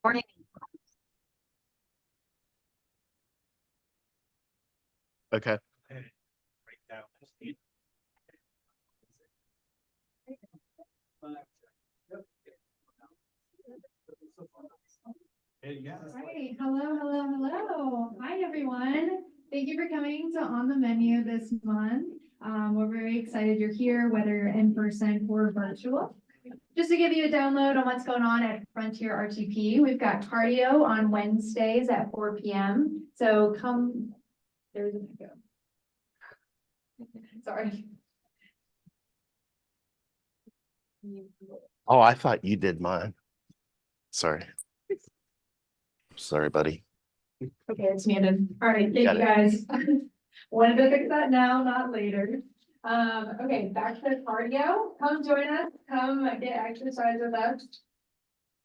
Morning. Okay. Right. Hello. Hi, everyone. Thank you for coming to On the Menu this month. We're very excited you're here, whether in person or virtual. Just to give you a download on what's going on at Frontier RTP, we've got cardio on Wednesdays at 4 p.m. So come, there's an echo. Sorry. Oh, I thought you did mine. Sorry. Sorry, buddy. Okay, it's muted. All right, thank Got you it. guys. Wanted to fix that now, not later. Okay, back to cardio. Come join us. Come get exercise with us.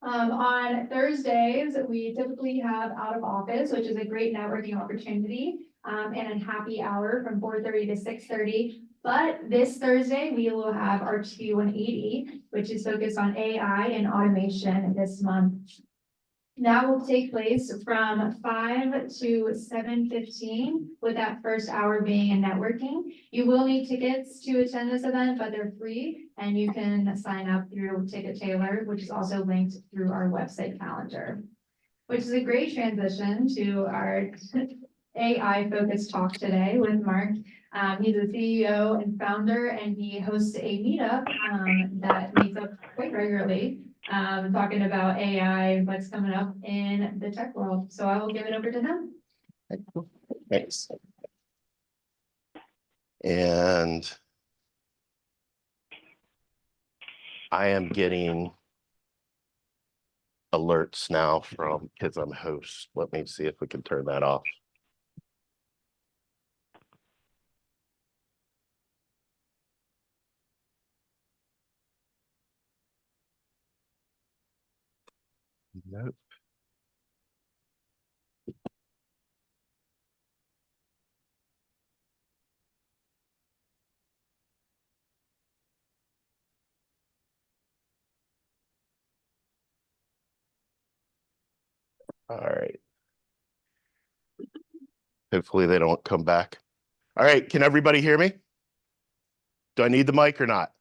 On Thursdays, we typically have out of office, which is a great networking opportunity, and a happy hour from 4:30 to 6:30. But this Thursday, we will have our 2-180, which is focused on AI and automation this month. That will take place from 5 to 7:15, with that first hour being in networking. You will need tickets to attend this event, but they're free, and you can sign up through Ticket Tailor, which is also linked through our website calendar. Which is a great transition to our AI-focused talk today with Mark. He's the CEO and founder, and he hosts a meetup that meets up quite regularly. Talking about AI, what's coming up in the tech world. So I will give it over to him. Thanks. And I am getting alerts now from, because I'm host. Let me see if we can turn that off. Nope. All right. Hopefully they don't come back. All right. Can everybody hear me? Do I need the mic or not?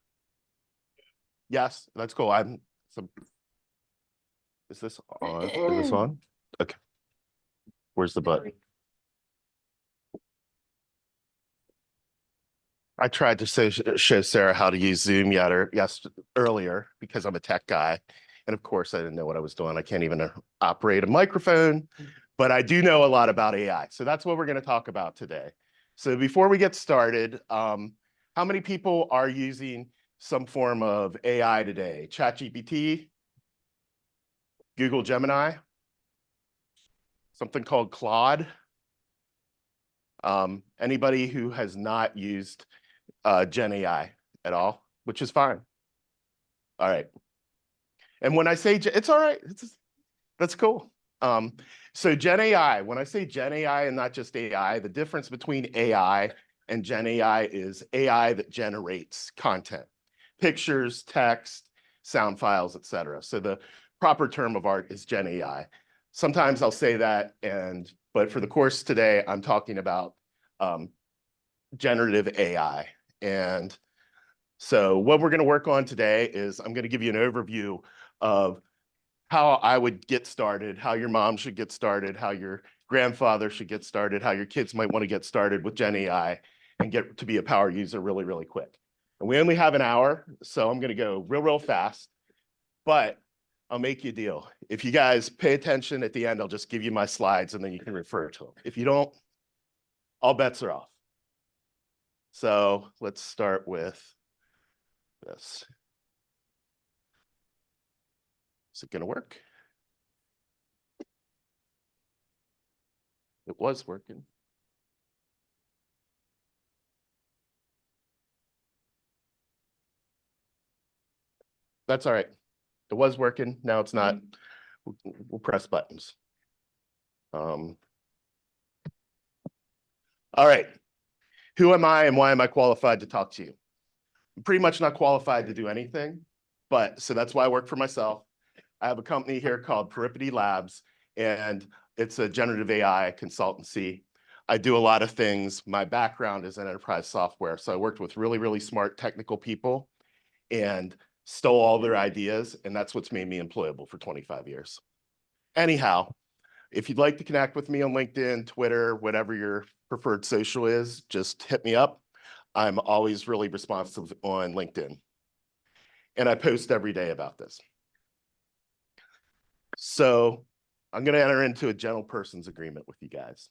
Yes, that's cool. Is this on? Is this on? Okay. Where's the button? I tried to show Sarah how to use Zoom earlier because I'm a tech guy. And of course, I didn't know what I was doing. I can't even operate a microphone, but I do know a lot about AI. So that's what we're going to talk about today. So before we get started, how many people are using some form of AI today? ChatGPT, Google Gemini, something called Claude. Anybody who has not used GenAI at all, which is fine. All right. And when I say it's all right, that's cool. So GenAI, when I say GenAI and not just AI, the difference between AI and GenAI is AI that generates content, pictures, text, sound files, etc. So the proper term of art is GenAI. Sometimes I'll say that, but for the course today, I'm talking about generative AI. And so what we're going to work on today is I'm going to give you an overview of how I would get started, how your mom should get started, how your grandfather should get started, how your kids might want to get started with GenAI and get to be a power user really, really quick. And we only have an hour, so I'm going to go real fast, but I'll make you a deal. If you guys pay attention at the end, I'll just give you my slides and then you can refer to them. If you don't, all bets are off. So let's start with this. Is it going to work? It was working. That's all right. It was working. Now it's not. We'll press buttons. All right. Who am I and why am I qualified to talk to you? I'm pretty much not qualified to do anything, but so that's why I work for myself. I have a company here called Peripety Labs, and it's a generative AI consultancy. I do a lot of things. My background is in enterprise software, so I worked with really, really smart technical people and stole all their ideas, and that's what's made me employable for 25 years. Anyhow, if you'd like to connect with me on LinkedIn, Twitter, whatever your preferred social is, just hit me up. I'm always really responsive on LinkedIn. And I post every day about this. So I'm going to enter into a gentle person's agreement with you guys.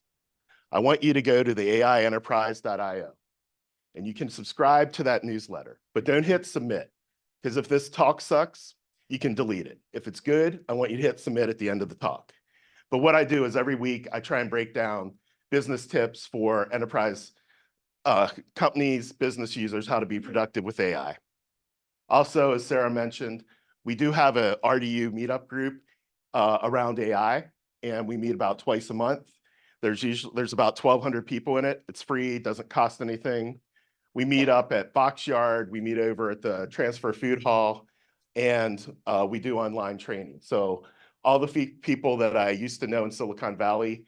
I want you to go to the aienterprise.io and you can subscribe to that newsletter, but don't hit submit, because if this talk sucks, you can delete it. If it's good, I want you to hit submit at the end of the talk. But what I do is every week I try and break down business tips for enterprise companies, business users, how to be productive with AI. Also, as Sarah mentioned, we do have a RDU meetup group around AI, and we meet about twice a month. There's about 1,200 people in it. It's free, doesn't cost anything. We meet up at Boxyard, we meet over at the Transfer Food Hall, and we do online training. So all the people that I used to know in Silicon Valley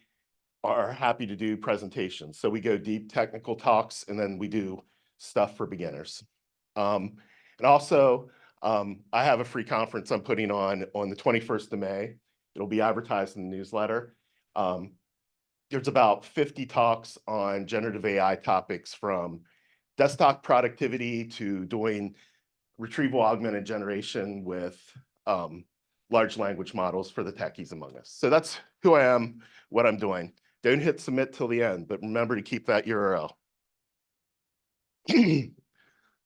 are happy to do presentations. So we go deep technical talks, and then we do stuff for beginners. And also, I have a free conference I'm putting on the 21st of May. It'll be advertised in the newsletter. There's about 50 talks on generative AI topics, from desktop productivity to doing retrieval augmented generation with large language models for the techies among us. So that's who I am, what I'm doing. Don't hit submit till the end, but remember to keep that URL.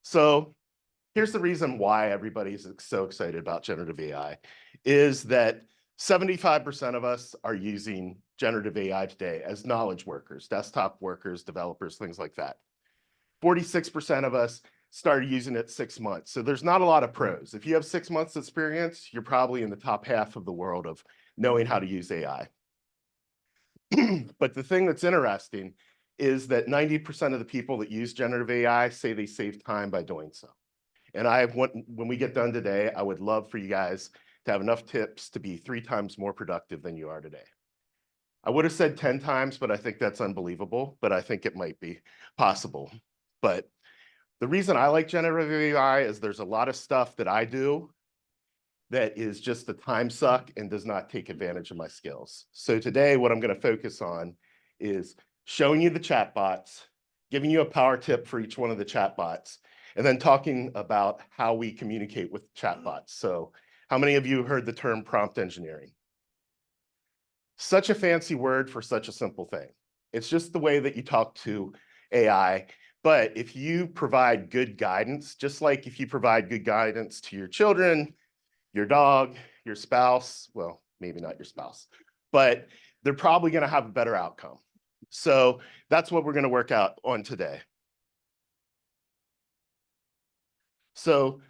So here's the reason why everybody's so excited about generative AI, is that 75% of us are using generative AI today as knowledge workers, desktop workers, developers, things like that. 46% of us started using it 6 months. So there's not a lot of pros. If you have 6 months experience, you're probably in the top half of the world of knowing how to use AI. But the thing that's interesting is that 90% of the people that use generative AI say they save time by doing so. And when we get done today, I would love for you guys to have enough tips to be 3 times more productive than you are today. I would have said 10 times, but I think that's unbelievable, but I think it might be possible. But the reason I like generative AI is there's a lot of stuff that I do that is just a time suck and does not take advantage of my skills. So today, what I'm going to focus on is showing you the chatbots, giving you a power tip for each one of the chatbots, and then talking about how we communicate with chatbots. So how many of you heard the term prompt engineering? Such a fancy word for such a simple thing. It's just the way that you talk to AI. But if you provide good guidance, just like if you provide good guidance to your children, your dog, your spouse, well, maybe not your spouse, but they're probably going to have a better outcome. So that's what we're going to work out on today. So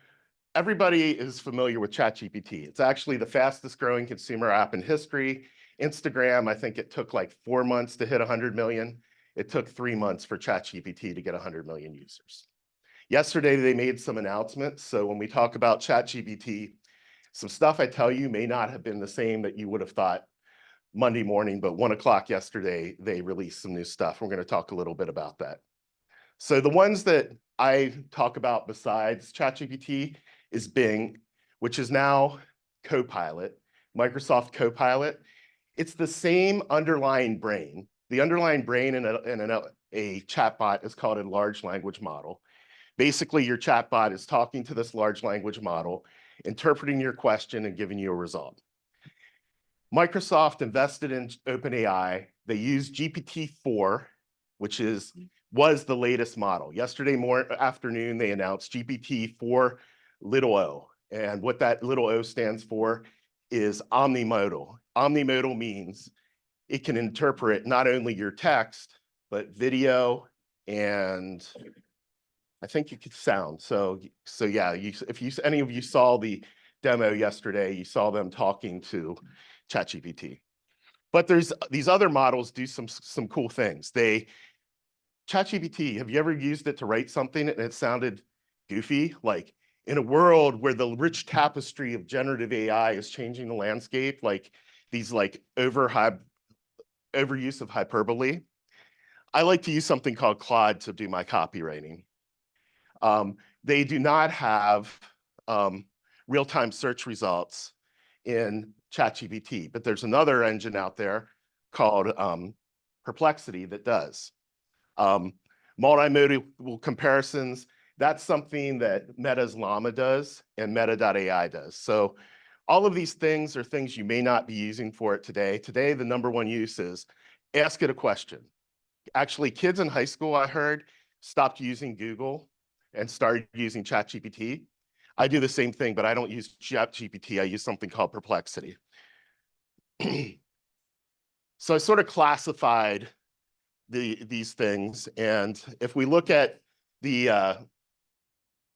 everybody is familiar with ChatGPT. It's actually the fastest growing consumer app in history. Instagram, I think it took like 4 months to hit 100 million. It took 3 months for ChatGPT to get 100 million users. Yesterday, they made some announcements. So when we talk about ChatGPT, some stuff I tell you may not have been the same that you would have thought Monday morning, but 1 o'clock yesterday, they released some new stuff. We're going to talk a little bit about that. So the ones that I talk about besides ChatGPT is Bing, which is now Copilot, Microsoft Copilot. It's the same underlying brain. The underlying brain in a chatbot is called a large language model. Basically, your chatbot is talking to this large language model, interpreting your question and giving you a result. Microsoft invested in OpenAI. They used GPT-4, which was the latest model. Yesterday afternoon, they announced GPT-4 little o. And what that little o stands for is omnimodal. Omnimodal means it can interpret not only your text, but video and I think you could sound. So yeah, if any of you saw the demo yesterday, you saw them talking to ChatGPT. But there's these other models do some cool things. ChatGPT, have you ever used it to write something and it sounded goofy? Like in a world where the rich tapestry of generative AI is changing the landscape, like these like overuse of hyperbole, I like to use something called Claude to do my copywriting. They do not have real-time search results in ChatGPT, but there's another engine out there called Perplexity that does. Multimodal comparisons, that's something that Meta's Llama does and Meta.ai does. So all of these things are things you may not be using for it today. Today, the number one use is ask it a question. Actually, kids in high school, I heard, stopped using Google and started using ChatGPT. I do the same thing, but I don't use ChatGPT. I use something called Perplexity. So I sort of classified these things. And if we look at the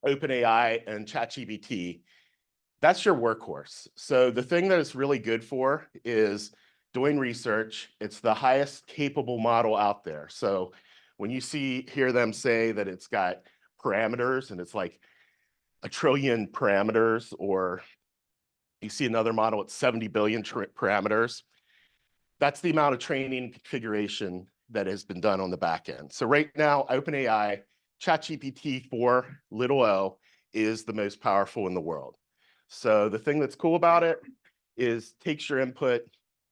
OpenAI and ChatGPT, that's your workhorse. So the thing that it's really good for is doing research. It's the highest capable model out there. So when you hear them say that it's got parameters and it's like a trillion parameters, or you see another model at 70 billion parameters, that's the amount of training configuration that has been done on the back end. So right now, OpenAI, ChatGPT 4 is the most powerful in the world. So the thing that's cool about it is takes your input,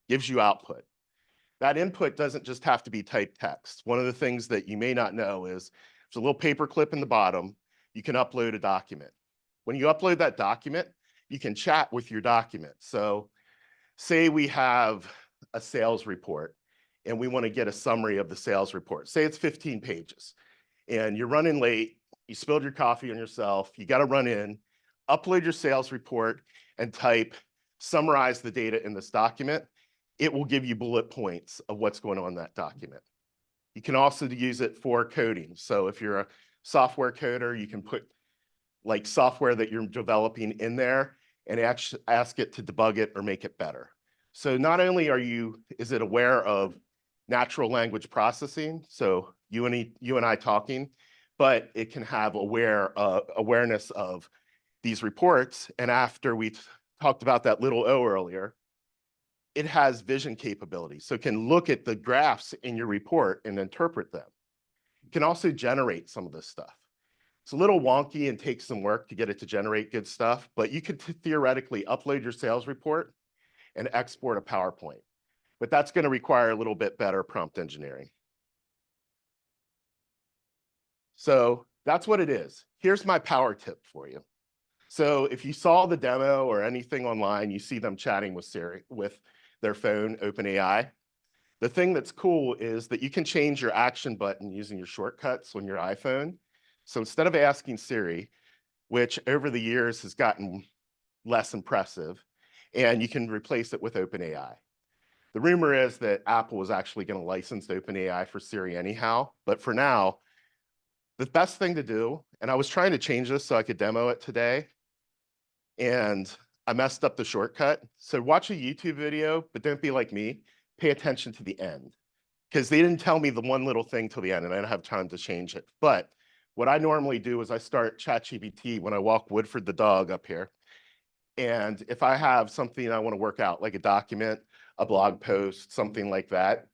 gives you output. That input doesn't just have to be typed text. One of the things that you may not know is there's a little paper clip in the bottom. You can upload a document. When you upload that document, you can chat with your document. So say we have a sales report and we want to get a summary of the sales report. Say it's 15 pages and you're running late, you spilled your coffee on yourself, you got to run in, upload your sales report and type, summarize the data in this document. It will give you bullet points of what's going on in that document. You can also use it for coding. So if you're a software coder, you can put like software that you're developing in there and actually ask it to debug it or make it better. So not only is it aware of natural language processing, so you and I talking, but it can have awareness of these reports. And after we talked about that little O earlier, it has vision capability. So it can look at the graphs in your report and interpret them. It can also generate some of this stuff. It's a little wonky and takes some work to get it to generate good stuff, but you could theoretically upload your sales report and export a PowerPoint. But that's going to require a little bit better prompt engineering. So that's what it is. Here's my power tip for you. So if you saw the demo or anything online, you see them chatting with Siri, with their phone, OpenAI. The thing that's cool is that you can change your action button using your shortcuts on your iPhone. So instead of asking Siri, which over the years has gotten less impressive, and you can replace it with OpenAI. The rumor is that Apple is actually going to license OpenAI for Siri anyhow, but for now, the best thing to do, and I was trying to change this so I could demo it today, and I messed up the shortcut. So watch a YouTube video, but don't be like me. Pay attention to the end, because they didn't tell me the one little thing till the end, and I don't have time to change it. But what I normally do is I start ChatGPT when I walk Woodford the dog up here. And if I have something I want to work out, like a document, a blog post, something like that,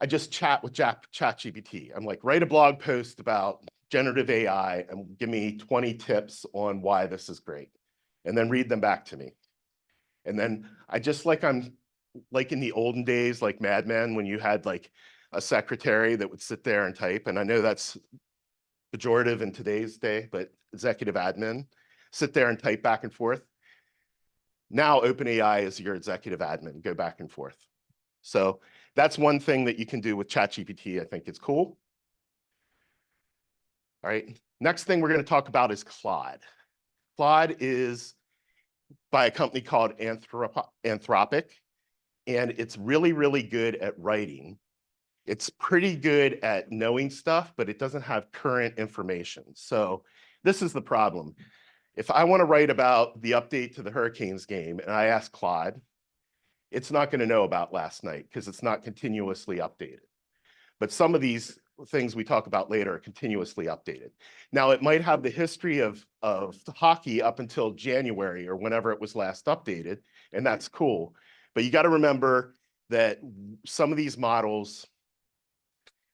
I just chat with ChatGPT. I'm like, write a blog post about generative AI and give me 20 tips on why this is great, and then read them back to me. And then I'm like in the olden days, like Mad Men, when you had like a secretary that would sit there and type. And I know that's pejorative in today's day, but executive admin, sit there and type back and forth. Now OpenAI is your executive admin, go back and forth. So that's one thing that you can do with ChatGPT. I think it's cool. All right, next thing we're going to talk about is Claude. Claude is by a company called Anthropic, and it's really, really good at writing. It's pretty good at knowing stuff, but it doesn't have current information. So this is the problem. If I want to write about the update to the Hurricanes game and I ask Claude, it's not going to know about last night because it's not continuously updated. But some of these things we talk about later are continuously updated. Now, it might have the history of hockey up until January or whenever it was last updated, and that's cool. But you got to remember that some of these models,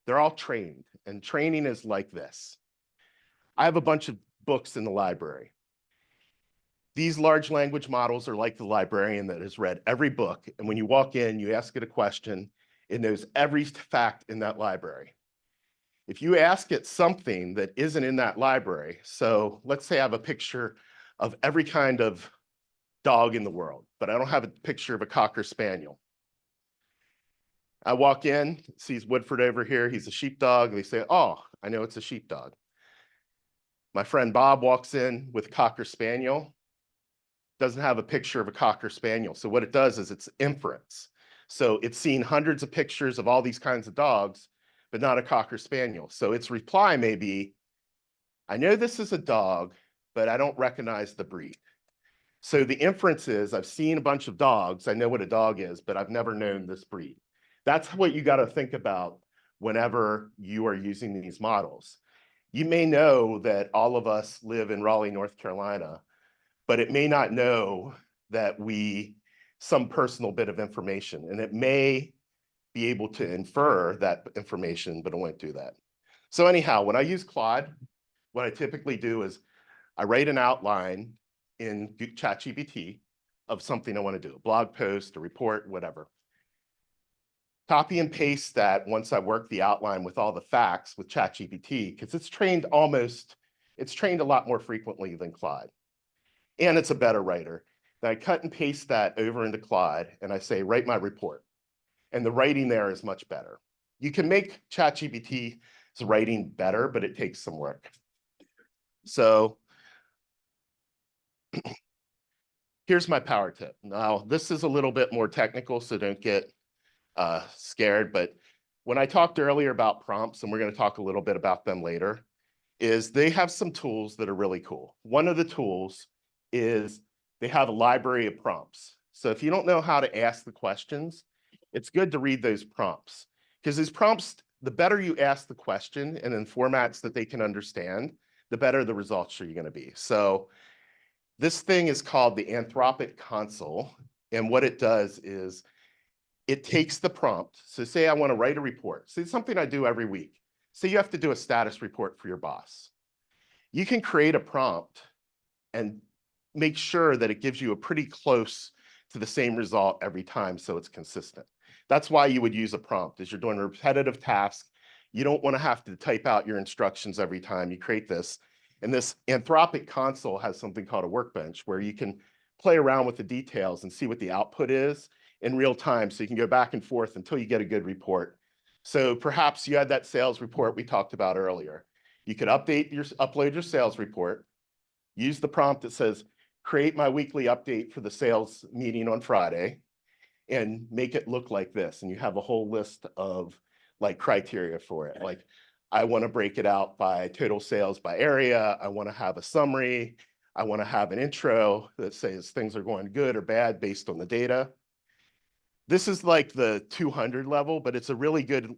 they're all trained, and training is like this. I have a bunch of books in the library. These large language models are like the librarian that has read every book, and when you walk in, you ask it a question, it knows every fact in that library. If you ask it something that isn't in that library, so let's say I have a picture of every kind of dog in the world, but I don't have a picture of a Cocker Spaniel. I walk in, sees Woodford over here, he's a sheepdog. They say, oh, I know it's a sheepdog. My friend Bob walks in with a Cocker Spaniel, doesn't have a picture of a Cocker Spaniel. So what it does is it's inference. So it's seen hundreds of pictures of all these kinds of dogs, but not a Cocker Spaniel. So its reply may be, I know this is a dog, but I don't recognize the breed. So the inference is, I've seen a bunch of dogs, I know what a dog is, but I've never known this breed. That's what you got to think about whenever you are using these models. You may know that all of us live in Raleigh, North Carolina, but it may not know that some personal bit of information, and it may be able to infer that information, but it won't do that. So anyhow, when I use Claude, what I typically do is I write an outline in ChatGPT of something I want to do, a blog post, a report, whatever. Copy and paste that once I work the outline with all the facts with ChatGPT, because it's trained a lot more frequently than Claude. And it's a better writer. Then I cut and paste that over into Claude, and I say, write my report. And the writing there is much better. You can make ChatGPT's writing better, but it takes some work. So here's my power tip. Now, this is a little bit more technical, so don't get scared. But when I talked earlier about prompts, and we're going to talk a little bit about them later, is they have some tools that are really cool. One of the tools is they have a library of prompts. So if you don't know how to ask the questions, it's good to read those prompts, because these prompts, the better you ask the question and in formats that they can understand, the better the results are going to be. So this thing is called the Anthropic Console. And what it does is it takes the prompt. So say I want to write a report. So it's something I do every week. So you have to do a status report for your boss. You can create a prompt and make sure that it gives you a pretty close to the same result every time, so it's consistent. That's why you would use a prompt. As you're doing a repetitive task, you don't want to have to type out your instructions every time you create this. And this Anthropic Console has something called a workbench, where you can play around with the details and see what the output is in real time, so you can go back and forth until you get a good report. So perhaps you had that sales report we talked about earlier. You could upload your sales report, use the prompt that says, create my weekly update for the sales meeting on Friday, and make it look like this. And you have a whole list of like criteria for it. Like, I want to break it out by total sales by area. I want to have a summary. I want to have an intro that says things are going good or bad based on the data. This is like the 200 level, but it's a really good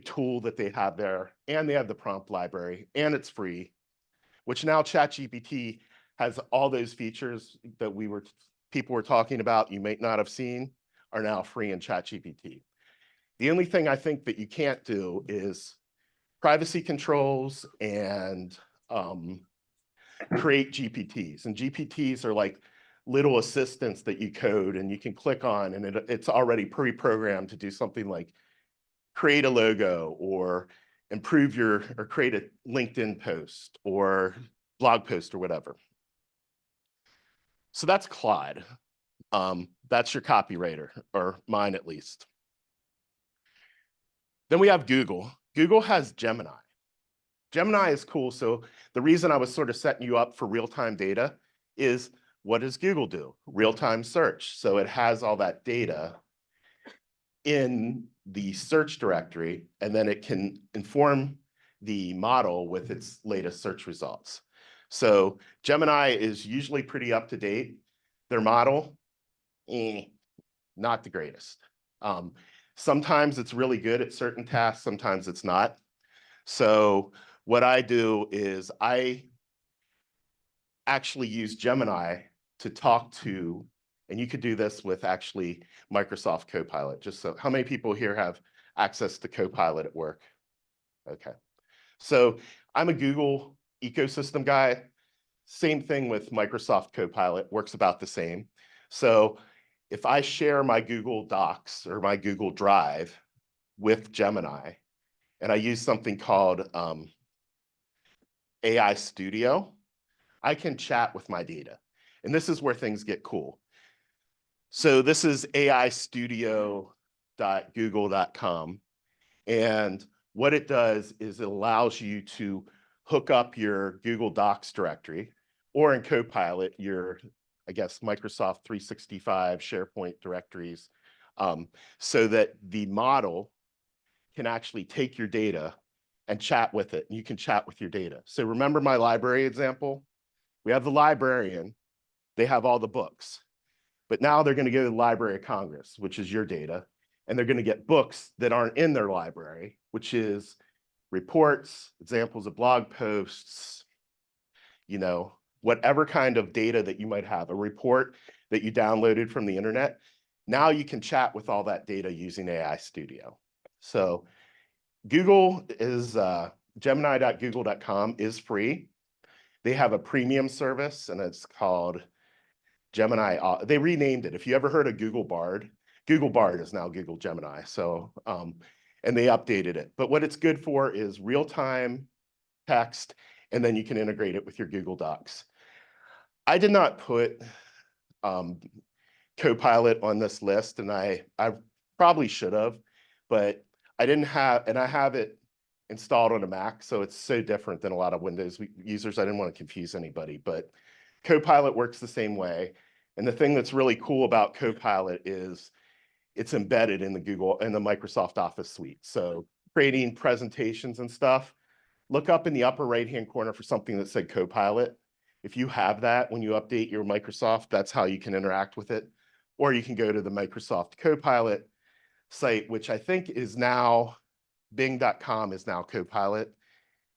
tool that they have there. And they have the prompt library, and it's free, which now ChatGPT has all those features that people were talking about you might not have seen are now free in ChatGPT. The only thing I think that you can't do is privacy controls and create GPTs. And GPTs are like little assistants that you code and you can click on, and it's already pre-programmed to do something like create a logo or or create a LinkedIn post or blog post or whatever. So that's Claude. That's your copywriter, or mine at least. Then we have Google. Google has Gemini. Gemini is cool. So the reason I was sort of setting you up for real-time data is, what does Google do? Real-time search. So it has all that data in the search directory, and then it can inform the model with its latest search results. So Gemini is usually pretty up to date. Their model, not the greatest. Sometimes it's really good at certain tasks, sometimes it's not. So what I do is I actually use Gemini to talk to, and you could do this with actually Microsoft Copilot. Just so, how many people here have access to Copilot at work? Okay. So I'm a Google ecosystem guy. Same thing with Microsoft Copilot, works about the same. So if I share my Google Docs or my Google Drive with Gemini, and I use something called AI Studio, I can chat with my data. And this is where things get cool. So this is aistudio.google.com. And what it does is it allows you to hook up your Google Docs directory, or in Copilot, your, I guess, Microsoft 365 SharePoint directories, so that the model can actually take your data and chat with it. And you can chat with your data. So remember my library example? We have the librarian, they have all the books. But now they're going to go to the Library of Congress, which is your data, and they're going to get books that aren't in their library, which is reports, examples of blog posts, you know, whatever kind of data that you might have, a report that you downloaded from the internet. Now you can chat with all that data using AI Studio. So Google is, Gemini.google.com is free. They have a premium service, and it's called Gemini. They renamed it. If you ever heard of Google Bard is now Google Gemini. So, and they updated it. But what it's good for is real-time text, and then you can integrate it with your Google Docs. I did not put Copilot on this list, and I probably should have, but I didn't have, and I have it installed on a Mac, so it's so different than a lot of Windows users. I didn't want to confuse anybody, but Copilot works the same way. And the thing that's really cool about Copilot is it's embedded in the Microsoft Office suite. So creating presentations and stuff, look up in the upper right-hand corner for something that said Copilot. If you have that, when you update your Microsoft, that's how you can interact with it. Or you can go to the Microsoft Copilot site, which I think is now, Bing.com is now Copilot.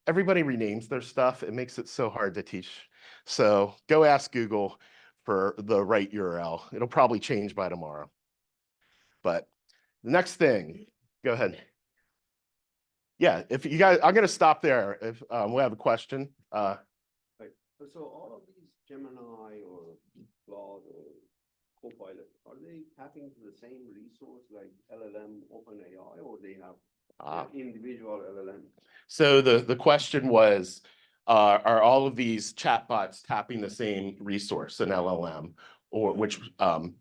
Everybody renames their stuff. It makes it so hard to teach. So go ask Google for the right URL. It'll probably change by tomorrow. But the next thing, go ahead. Yeah, if you guys, I'm going to stop there. If we have a question. Right. So all of these Gemini or Claude or Copilot, are they tapping to the same resource like LLM, OpenAI, or they have individual LLM? So the question was, are all of these chatbots tapping the same resource, an LLM, or which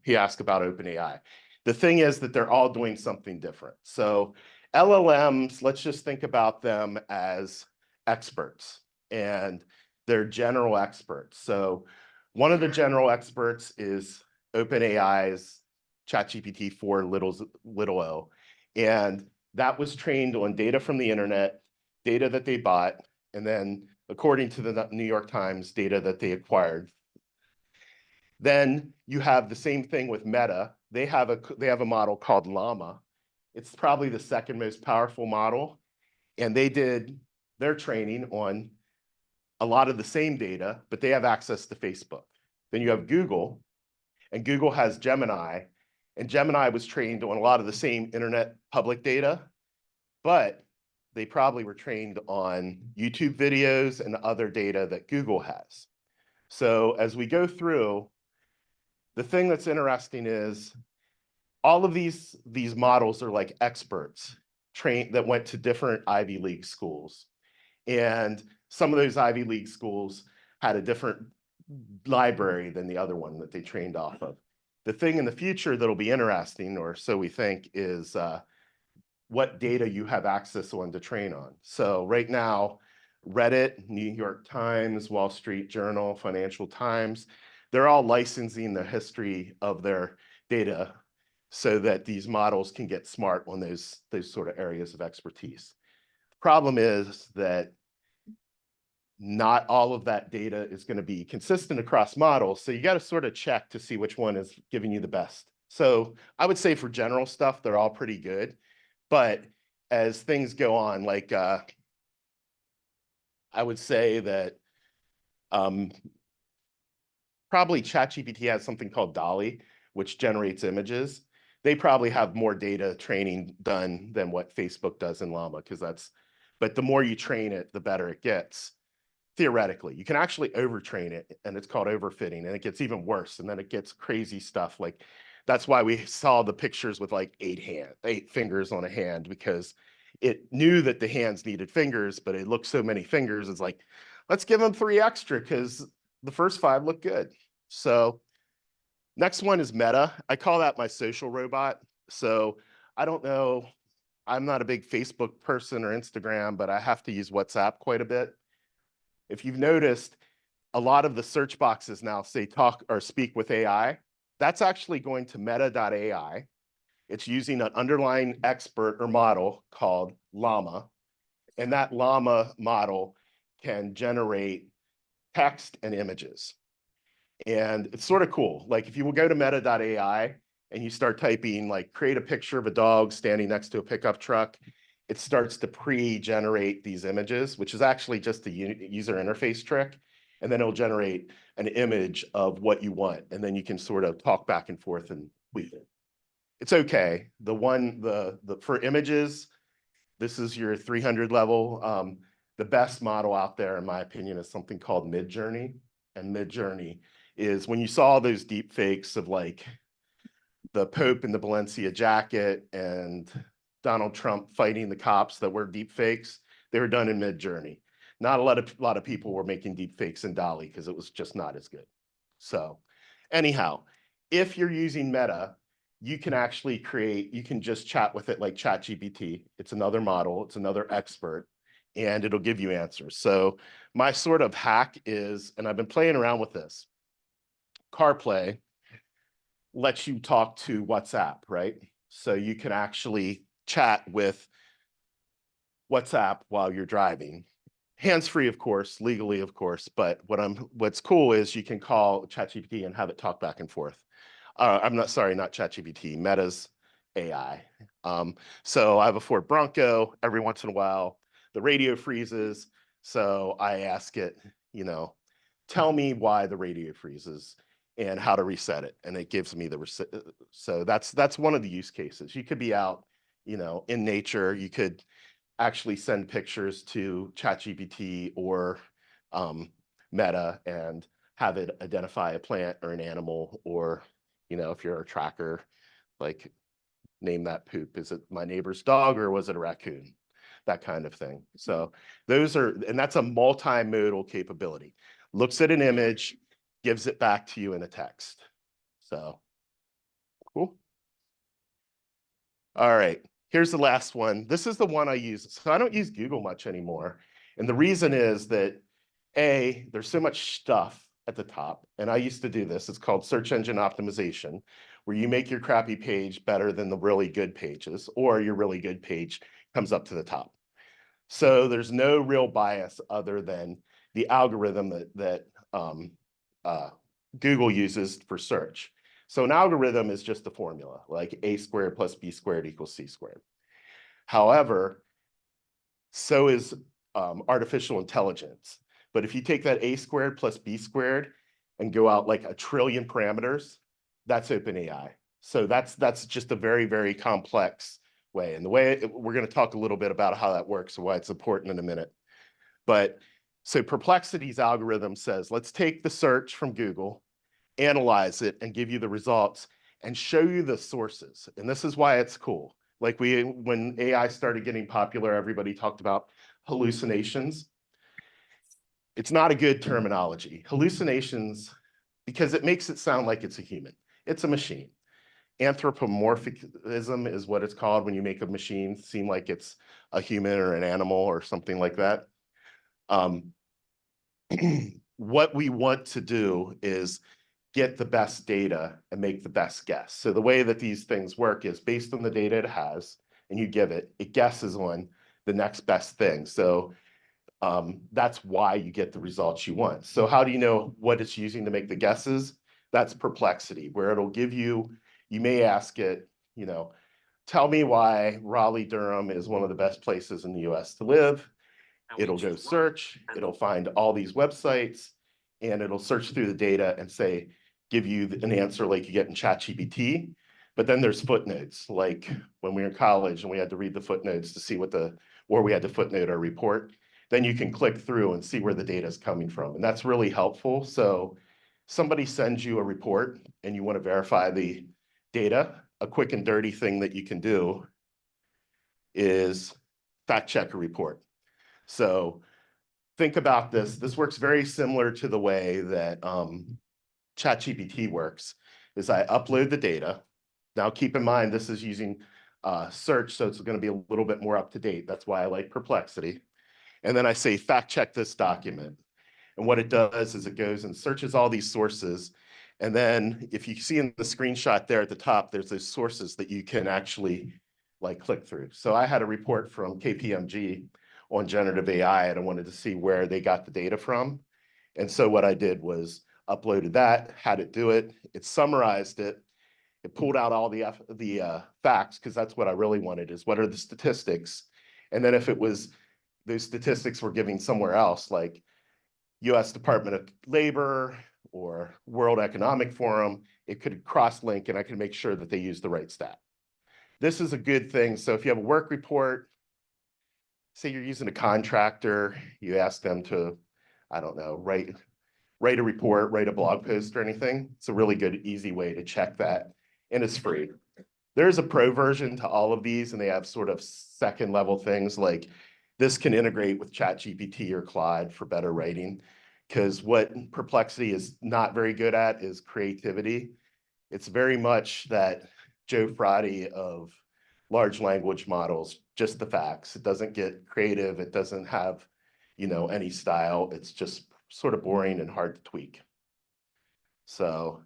he asked about OpenAI? The thing is that they're all doing something different. So LLMs, let's just think about them as experts, and they're general experts. So one of the general experts is OpenAI's ChatGPT 4 little o, and that was trained on data from the internet, data that they bought, and then, according to the New York Times, data that they acquired. Then you have the same thing with Meta. They have a model called Llama. It's probably the second most powerful model, and they did their training on a lot of the same data, but they have access to Facebook. Then you have Google, and Google has Gemini, and Gemini was trained on a lot of the same internet public data, but they probably were trained on YouTube videos and other data that Google has. So as we go through, the thing that's interesting is all of these models are like experts trained that went to different Ivy League schools. And some of those Ivy League schools had a different library than the other one that they trained off of. The thing in the future that'll be interesting, or so we think, is what data you have access on to train on. So right now, Reddit, New York Times, Wall Street Journal, Financial Times, they're all licensing the history of their data so that these models can get smart on those sort of areas of expertise. The problem is that not all of that data is going to be consistent across models. So you got to sort of check to see which one is giving you the best So I would say for general stuff, they're all pretty good. But as things go on, like I would say that probably ChatGPT has something called DALL-E, which generates images. They probably have more data training done than what Facebook does in Llama, because but the more you train it, the better it gets. Theoretically, you can actually overtrain it, and it's called overfitting, and it gets even worse, and then it gets crazy stuff. Like that's why we saw the pictures with like 8 fingers on a hand, because it knew that the hands needed fingers, but it looked so many fingers. It's like, let's give them 3 extra because the first 5 look good. So next one is Meta. I call that my social robot. So I don't know, I'm not a big Facebook person or Instagram, but I have to use WhatsApp quite a bit. If you've noticed, a lot of the search boxes now say talk or speak with AI. That's actually going to meta.ai. It's using an underlying expert or model called Llama. And that Llama model can generate text and images. And it's sort of cool. Like if you will go to meta.ai and you start typing like create a picture of a dog standing next to a pickup truck, it starts to pre-generate these images, which is actually just a user interface trick. And then it'll generate an image of what you want. And then you can sort of talk back and forth and tweak it. It's okay. For images, this is your 300 level. The best model out there, in my opinion, is something called Midjourney. And Midjourney is when you saw those deep fakes of like the Pope in the Balenciaga jacket and Donald Trump fighting the cops that were deep fakes, they were done in Midjourney. Not a lot of people were making deep fakes in DALL-E because it was just not as good. So anyhow, if you're using Meta, you can actually you can just chat with it like ChatGPT. It's another model, it's another expert, and it'll give you answers. So my sort of hack is, and I've been playing around with this, CarPlay lets you talk to WhatsApp, right? So you can actually chat with WhatsApp while you're driving. Hands-free, of course, legally, of course, but what's cool is you can call ChatGPT and have it talk back and forth. I'm not ChatGPT, Meta's AI. So I have a Ford Bronco. Every once in a while, the radio freezes. So I ask it, tell me why the radio freezes and how to reset it. And it gives me so that's one of the use cases. You could be out, in nature. You could actually send pictures to ChatGPT or Meta and have it identify a plant or an animal, or if you're a tracker, like name that poop. Is it my neighbor's dog or was it a raccoon? That kind of thing. So and that's a multimodal capability. Looks at an image, gives it back to you in a text. So cool. All right, here's the last one. This is the one I use. So I don't use Google much anymore. And the reason is that there's so much stuff at the top. And I used to do this. It's called search engine optimization, where you make your crappy page better than the really good pages, or your really good page comes up to the top. So there's no real bias other than the algorithm that Google uses for search. So an algorithm is just a formula, like a squared plus b squared equals c squared. However, so is artificial intelligence. But if you take that a squared plus b squared and go out like 1 trillion parameters, that's OpenAI. So that's just a very, very complex way. And the way we're going to talk a little bit about how that works and why it's important in a minute. But so Perplexity's algorithm says, let's take the search from Google, analyze it, and give you the results and show you the sources. And this is why it's cool. Like when AI started getting popular, everybody talked about hallucinations. It's not a good terminology. Hallucinations, because it makes it sound like it's a human. It's a machine. Anthropomorphism is what it's called when you make a machine seem like it's a human or an animal or something like that. What we want to do is get the best data and make the best guess. So the way that these things work is based on the data it has, and you give it, it guesses on the next best thing. So that's why you get the results you want. So how do you know what it's using to make the guesses? That's Perplexity, where it'll give you You may ask it, you know, tell me why Raleigh-Durham is one of the best places in the US to live. It'll go search, it'll find all these websites, and it'll search through the data and say, give you an answer like you get in ChatGPT. But then there's footnotes, like when we were in college and we had to read the footnotes to see or we had to footnote our report. Then you can click through and see where the data is coming from. And that's really helpful. So somebody sends you a report and you want to verify the data, a quick and dirty thing that you can do is fact check a report. So think about this. This works very similar to the way that ChatGPT works, is I upload the data. Now keep in mind, this is using search, so it's going to be a little bit more up to date. That's why I like Perplexity. And then I say, fact check this document. And what it does is it goes and searches all these sources. And then if you see in the screenshot there at the top, there's those sources that you can actually like click through. So I had a report from KPMG on generative AI, and I wanted to see where they got the data from. And so what I did was uploaded that, had it do it, it summarized it, it pulled out all the facts, because that's what I really wanted, is what are the statistics? And then if it was those statistics were giving somewhere else, like US Department of Labor or World Economic Forum, it could cross-link and I could make sure that they use the right stat. This is a good thing. So if you have a work report, say you're using a contractor, you ask them to, I don't know, write a report, write a blog post or anything. It's a really good, easy way to check that, and it's free. There's a pro version to all of these, and they have sort of second level things like this can integrate with ChatGPT or Claude for better writing, because what Perplexity is not very good at is creativity. It's very much that Joe Friday of large language models, just the facts. It doesn't get creative. It doesn't have, you know, any style. It's just sort of boring and hard to tweak. So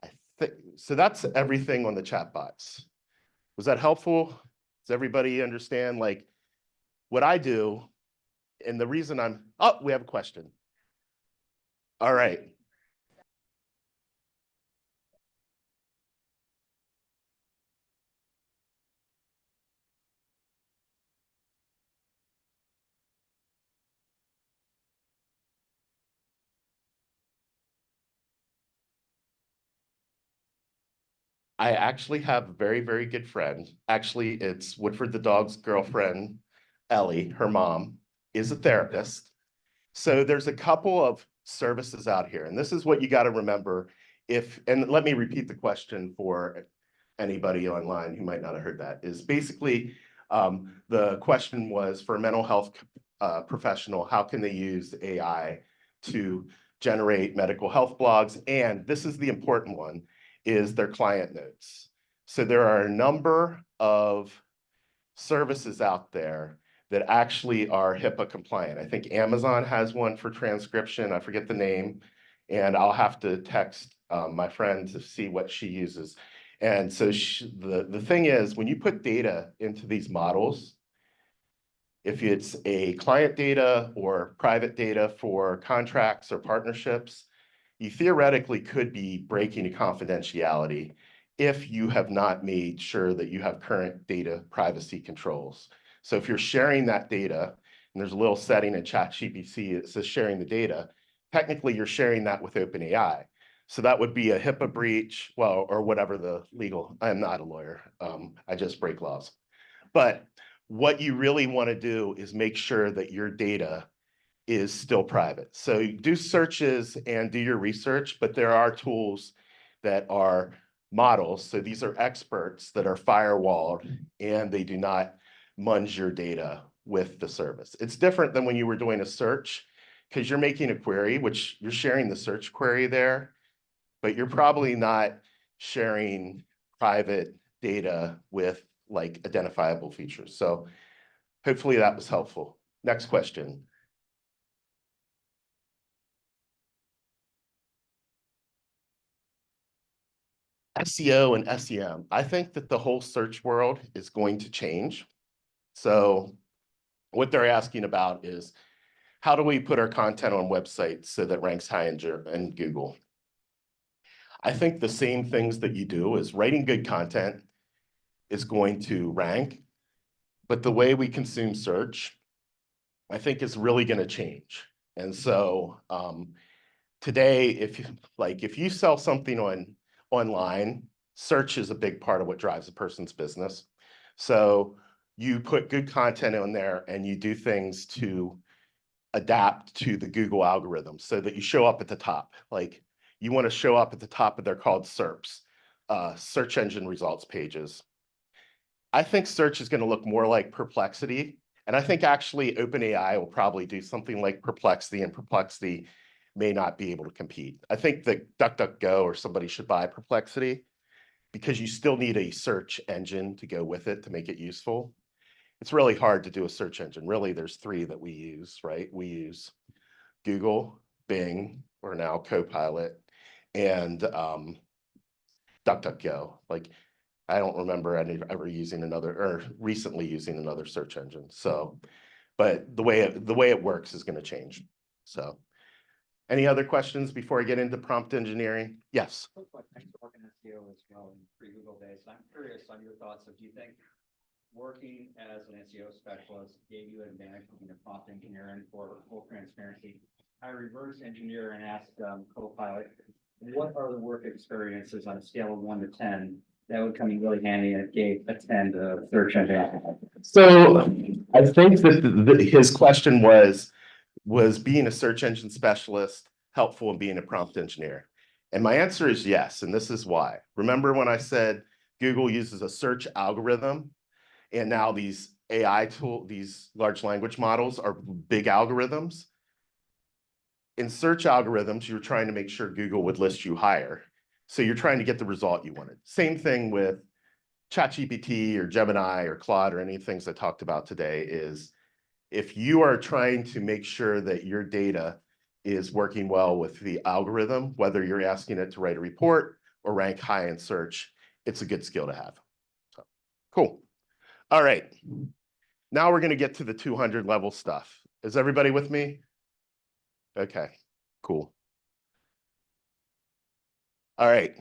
I think, so that's everything on the chatbots. Was that helpful? Does everybody understand like what I do? And the reason oh, we have a question. All right. I actually have a very, very good friend. Actually, it's Woodford the dog's girlfriend, Ellie, her mom, is a therapist. So there's a couple of services out here, and this is what you got to remember. And let me repeat the question for anybody online who might not have heard that, is basically the question was for a mental health professional, how can they use AI to generate medical health blogs? And this is the important one, is their client notes. So there are a number of services out there that actually are HIPAA compliant. I think Amazon has one for transcription. I forget the name, and I'll have to text my friend to see what she uses. And so the thing is, when you put data into these models, if it's a client data or private data for contracts or partnerships, you theoretically could be breaking a confidentiality if you have not made sure that you have current data privacy controls. So if you're sharing that data, and there's a little setting in ChatGPT that says sharing the data, technically you're sharing that with OpenAI. So that would be a HIPAA breach, well, or whatever the legal, I'm not a lawyer, I just break laws. But what you really want to do is make sure that your data is still private. So do searches and do your research, but there are tools that are models. So these are experts that are firewalled and they do not munge your data with the service. It's different than when you were doing a search, because you're making a query, which you're sharing the search query there, but you're probably not sharing private data with like identifiable features. So hopefully that was helpful. Next question. SEO and SEM. I think that the whole search world is going to change. So what they're asking about is, how do we put our content on websites so that ranks high in Google? I think the same things that you do is writing good content is going to rank, but the way we consume search, I think is really going to change. And so today, if you sell something online, search is a big part of what drives a person's business. So you put good content on there and you do things to adapt to the Google algorithm so that you show up at the top. Like you want to show up at the top of, they're called SERPs, search engine results pages. I think search is going to look more like Perplexity. And I think actually OpenAI will probably do something like Perplexity, and Perplexity may not be able to compete. I think that DuckDuckGo or somebody should buy Perplexity because you still need a search engine to go with it to make it useful. It's really hard to do a search engine. Really, there's three that we use, right? We use Google, Bing, or now Copilot, and DuckDuckGo. Like, I don't remember ever using another or recently using another search engine. So, but the way it works is going to change. So, any other questions before I get into prompt engineering? Yes. Thanks for working SEO as well in pre-Google days. I'm curious on your thoughts of, do you think working as an SEO specialist gave you an advantage from a prompt engineer? And for full transparency, I reverse engineer and asked Copilot, what are the work experiences on a scale of 1 to 10 that would come in really handy, and it gave a 10 to search engine? So I think that his question was being a search engine specialist helpful in being a prompt engineer? And my answer is yes, and this is why. Remember when I said Google uses a search algorithm, and now these these large language models are big algorithms? In search algorithms, you're trying to make sure Google would list you higher. So you're trying to get the result you wanted. Same thing with ChatGPT or Gemini or Claude or any things I talked about today is if you are trying to make sure that your data is working well with the algorithm, whether you're asking it to write a report or rank high in search, it's a good skill to have. So, cool. All right. Now we're going to get to the 200 level stuff. Is everybody with me? Okay, cool. All right.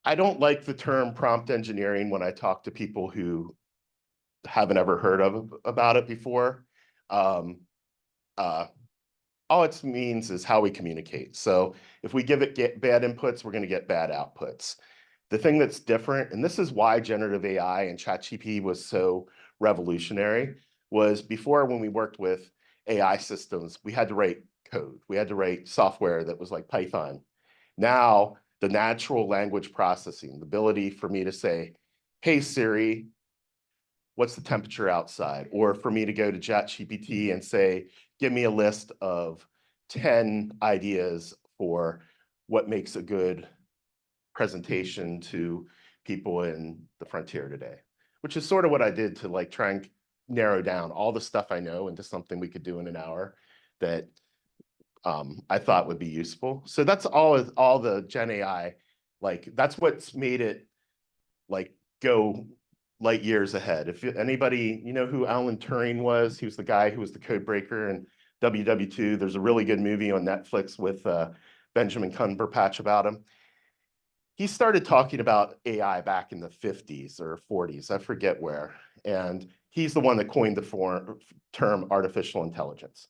I don't like the term prompt engineering when I talk to people who haven't ever heard about it before. All it means is how we communicate. So if we give it bad inputs, we're going to get bad outputs. The thing that's different, and this is why generative AI and ChatGPT was so revolutionary, was before when we worked with AI systems, we had to write code. We had to write software that was like Python. Now, the natural language processing, the ability for me to say, hey, Siri, what's the temperature outside? Or for me to go to ChatGPT and say, give me a list of 10 ideas for what makes a good presentation to people in the Frontier today, which is sort of what I did to like try and narrow down all the stuff I know into something we could do in an hour that I thought would be useful. So that's all the GenAI, like that's what's made it like go light years ahead. If anybody, you know who Alan Turing was? He was the guy who was the code breaker in WW2. There's a really good movie on Netflix with Benjamin Cumberbatch about him. He started talking about AI back in the 50s or 40s, I forget where. And he's the one that coined the term artificial intelligence.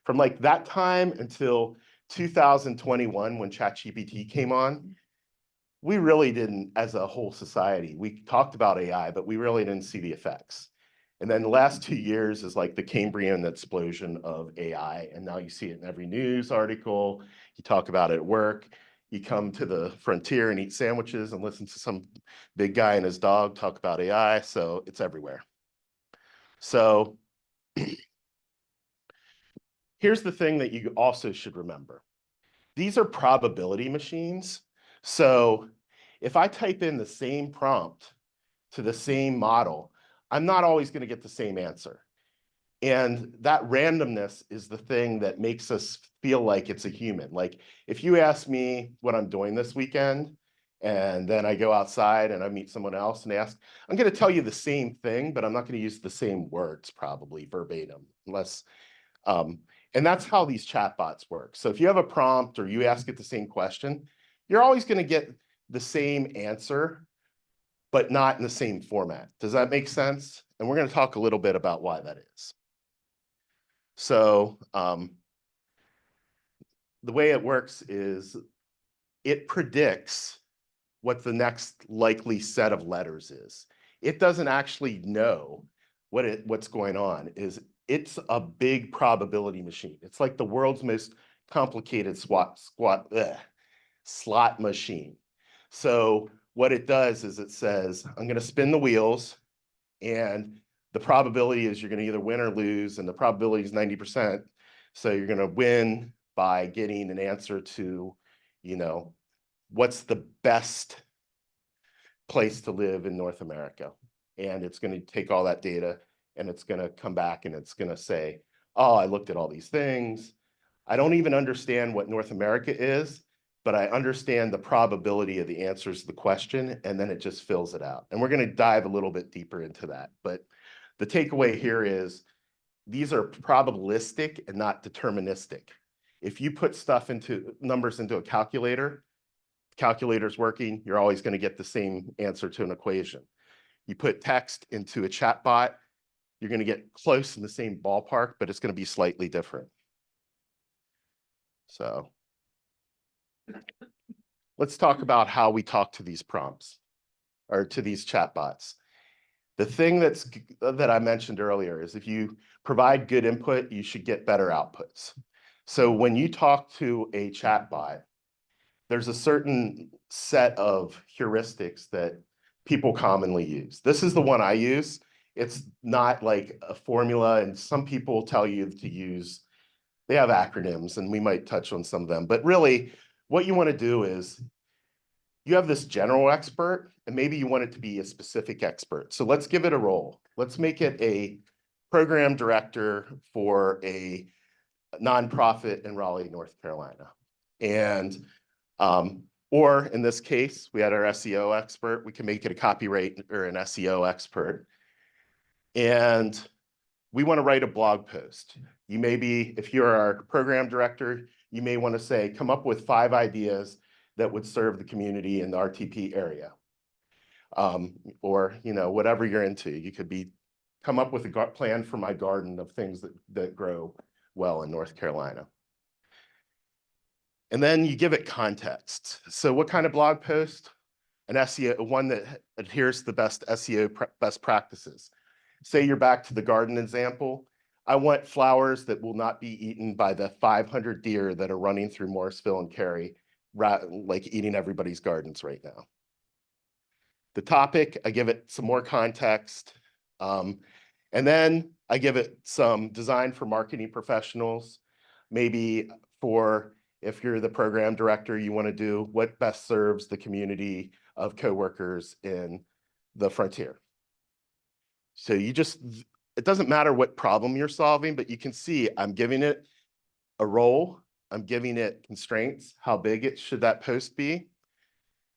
From like that time until 2021, when ChatGPT came on, we really didn't, as a whole society, we talked about AI, but we really didn't see the effects. And then the last 2 years is like the Cambrian explosion of AI. And now you see it in every news article. You talk about it at work. You come to the Frontier and eat sandwiches and listen to some big guy and his dog talk about AI. So it's everywhere. So here's the thing that you also should remember. These are probability machines. So if I type in the same prompt to the same model, I'm not always going to get the same answer. And that randomness is the thing that makes us feel like it's a human. Like if you ask me what I'm doing this weekend, and then I go outside and I meet someone else and ask, I'm going to tell you the same thing, but I'm not going to use the same words probably verbatim, unless, and that's how these chatbots work. So if you have a prompt or you ask it the same question, you're always going to get the same answer, but not in the same format. Does that make sense? And we're going to talk a little bit about why that is. So the way it works is it predicts what the next likely set of letters is. It doesn't actually know what's going on. It's a big probability machine. It's like the world's most complicated slot machine. So what it does is it says, I'm going to spin the wheels, and the probability is you're going to either win or lose, and the probability is 90%. So you're going to win by getting an answer to, you know, what's the best place to live in North America. And it's going to take all that data, and it's going to come back, and it's going to say, oh, I looked at all these things. I don't even understand what North America is, but I understand the probability of the answers to the question, and then it just fills it out. And we're going to dive a little bit deeper into that. But the takeaway here is these are probabilistic and not deterministic. If you put numbers into a calculator's working, you're always going to get the same answer to an equation. You put text into a chat bot, you're going to get close in the same ballpark, but it's going to be slightly different. So let's talk about how we talk to these prompts or to these chatbots. The thing that I mentioned earlier is if you provide good input, you should get better outputs. So when you talk to a chatbot, there's a certain set of heuristics that people commonly use. This is the one I use. It's not like a formula, and some people tell you to use, they have acronyms, and we might touch on some of them. But really, what you want to do is you have this general expert, and maybe you want it to be a specific expert. So let's give it a role. Let's make it a program director for a nonprofit in Raleigh, North Carolina. And or in this case, we had our SEO expert. We can make it a copyright or an SEO expert. And we want to write a blog post. You may be, if you're our program director, you may want to say, come up with 5 ideas that would serve the community in the RTP area. Or, you know, whatever you're into. You could be, come up with a plan for my garden of things that grow well in North Carolina. And then you give it context. So what kind of blog post? An SEO, one that adheres to the best SEO best practices. Say you're back to the garden example. I want flowers that will not be eaten by the 500 deer that are running through Morrisville and Cary, like eating everybody's gardens right now. The topic, I give it some more context. And then I give it some design for marketing professionals. Maybe for, if you're the program director, you want to do what best serves the community of coworkers in the Frontier. So you just, it doesn't matter what problem you're solving, but you can see I'm giving it a role. I'm giving it constraints. How big should that post be?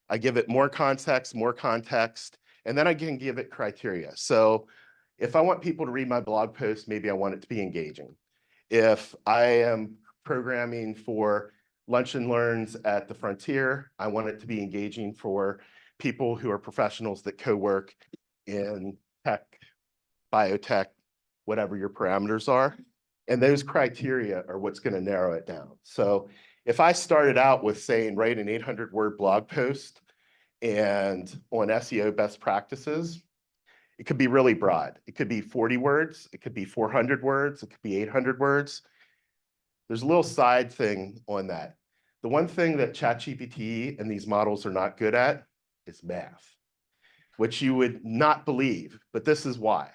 I give it more context, and then I can give it criteria. So if I want people to read my blog post, maybe I want it to be engaging. If I am programming for Lunch and Learns at the Frontier, I want it to be engaging for people who are professionals that co-work in tech, biotech, whatever your parameters are. And those criteria are what's going to narrow it down. So if I started out with saying, write an 800-word blog post and on SEO best practices, it could be really broad. It could be 40 words. It could be 400 words. It could be 800 words. There's a little side thing on that. The one thing that ChatGPT and these models are not good at is math, which you would not believe, but this is why.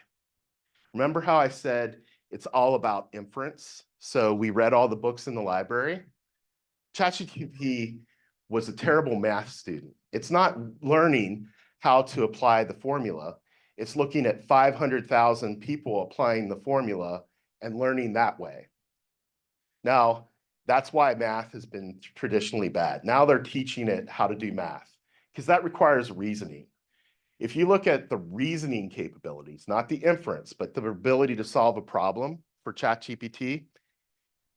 Remember how I said it's all about inference? So we read all the books in the library. ChatGPT was a terrible math student. It's not learning how to apply the formula. It's looking at 500,000 people applying the formula and learning that way. Now, that's why math has been traditionally bad. Now they're teaching it how to do math because that requires reasoning. If you look at the reasoning capabilities, not the inference, but the ability to solve a problem for ChatGPT,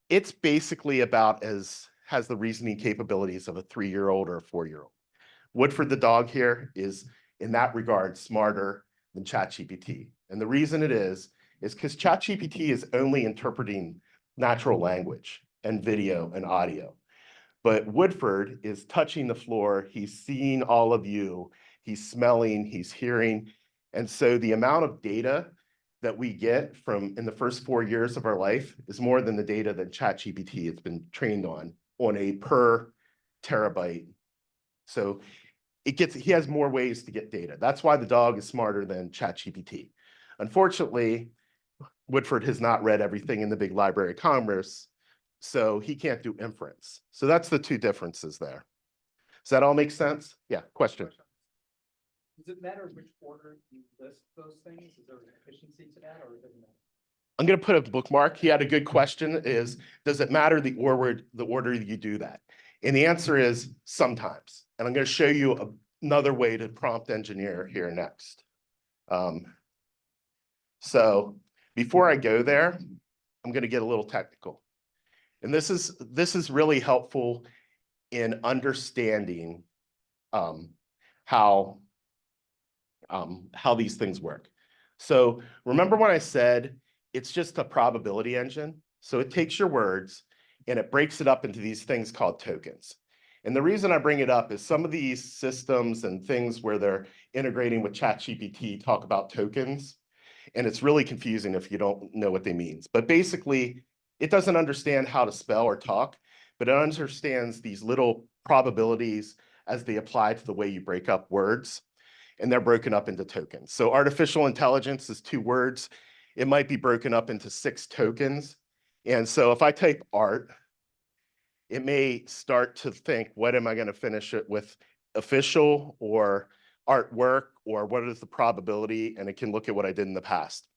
it's basically about as has the reasoning capabilities of a 3-year-old or a 4-year-old. Woodford the dog here is, in that regard, smarter than ChatGPT. And the reason it is because ChatGPT is only interpreting natural language and video and audio. But Woodford is touching the floor, he's seeing all of you, he's smelling, he's hearing. And so the amount of data that we get from in the first 4 years of our life is more than the data that ChatGPT has been trained on a per terabyte. So he has more ways to get data. That's why the dog is smarter than ChatGPT. Unfortunately, Woodford has not read everything in the big Library of Congress, so he can't do inference. So that's the two differences there. Does that all make sense? Yeah, question. Does it matter which order you list those things? Is there an efficiency to that, or it doesn't matter? I'm going to put a bookmark. He had a good question is, does it matter the order you do that? And the answer is sometimes. And I'm going to show you another way to prompt engineer here next. So before I go there, I'm going to get a little technical. And this is really helpful in understanding how these things work. So remember when I said it's just a probability engine? So it takes your words and it breaks it up into these things called tokens. And the reason I bring it up is some of these systems and things where they're integrating with ChatGPT talk about tokens. And it's really confusing if you don't know what they mean. But basically, it doesn't understand how to spell or talk, but it understands these little probabilities as they apply to the way you break up words. And they're broken up into tokens. So artificial intelligence is 2 words. It might be broken up into 6 tokens. And so if I type art, it may start to think, what am I going to finish it with? Official or artwork, or what is the probability? And it can look at what I did in the past.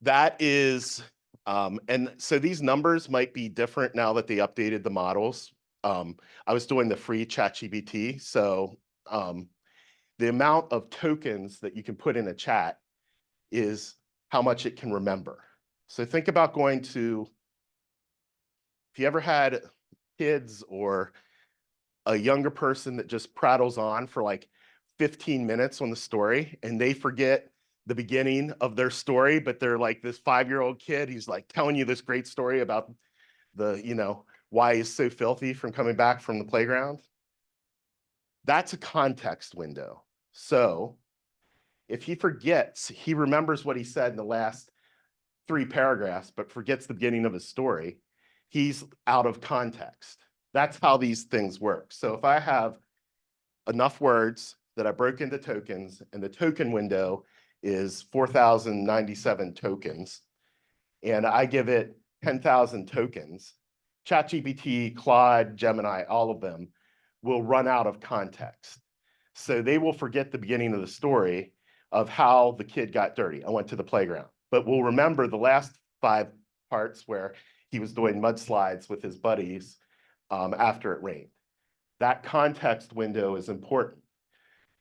That is, and so these numbers might be different now that they updated the models. I was doing the free ChatGPT, so the amount of tokens that you can put in a chat is how much it can remember. So think about going to, if you ever had kids or a younger person that just prattles on for like 15 minutes on the story and they forget the beginning of their story, but they're like this 5-year-old kid, he's like telling you this great story about the, why he's so filthy from coming back from the playground. That's a context window. So if he forgets, he remembers what he said in the last 3 paragraphs, but forgets the beginning of his story, he's out of context. That's how these things work. So if I have enough words that I broke into tokens, and the token window is 4,097 tokens, and I give it 10,000 tokens, ChatGPT, Claude, Gemini, all of them will run out of context. So they will forget the beginning of the story of how the kid got dirty. I went to the playground, but we'll remember the last 5 parts where he was doing mudslides with his buddies after it rained. That context window is important.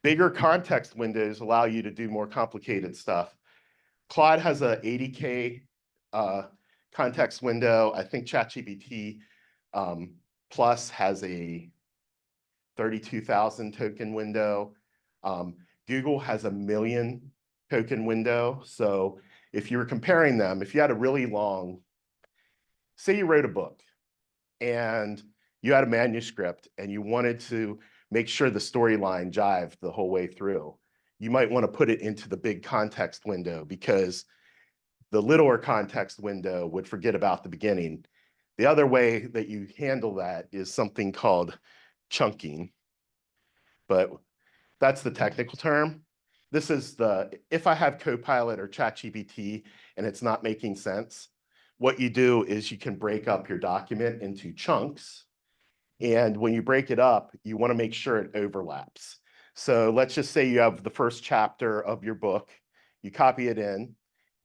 Bigger context windows allow you to do more complicated stuff. Claude has a 80K context window. I think ChatGPT Plus has a 32,000 token window. Google has a 1 million token window. So if you were comparing them, if you had a really long, say you wrote a book and you had a manuscript and you wanted to make sure the storyline jived the whole way through, you might want to put it into the big context window because the littler context window would forget about the beginning. The other way that you handle that is something called chunking, but that's the technical term. This is if I have Copilot or ChatGPT and it's not making sense, what you do is you can break up your document into chunks. And when you break it up, you want to make sure it overlaps. So let's just say you have the first chapter of your book, you copy it in,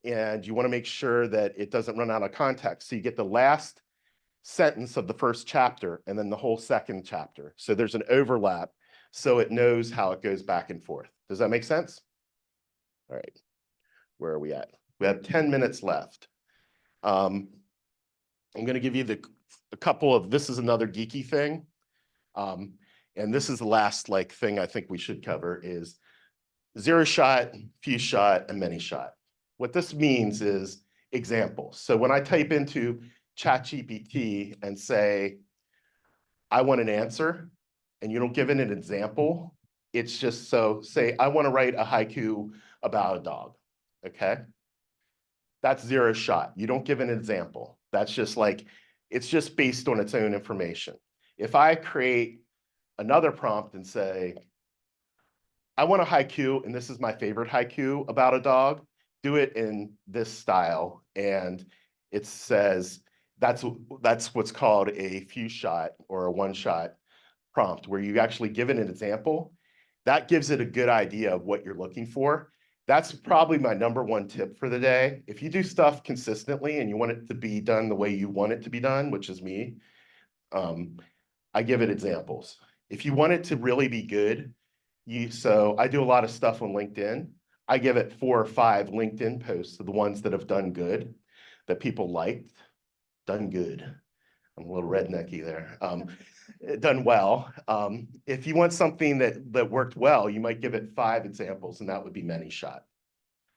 and you want to make sure that it doesn't run out of context. So you get the last sentence of the first chapter and then the whole second chapter. So there's an overlap so it knows how it goes back and forth. Does that make sense? All right, where are we at? We have 10 minutes left. I'm going to give you the this is another geeky thing. And this is the last like thing I think we should cover is zero shot, few shot, and many shot. What this means is examples. So when I type into ChatGPT and say, I want an answer, and you don't give it an example, it's just so say, I want to write a haiku about a dog, okay? That's zero shot. You don't give an example. That's just like, it's just based on its own information. If I create another prompt and say, I want a haiku, and this is my favorite haiku about a dog, do it in this style. And it says, that's what's called a few shot or a one shot prompt, where you actually give it an example. That gives it a good idea of what you're looking for. That's probably my #1 tip for the day. If you do stuff consistently and you want it to be done the way you want it to be done, which is me, I give it examples. If you want it to really be good, so I do a lot of stuff on LinkedIn. I give it 4 or 5 LinkedIn posts of the ones that have done good, that people liked, done good. I'm a little rednecky there. Done well. If you want something that worked well, you might give it 5 examples, and that would be many shot.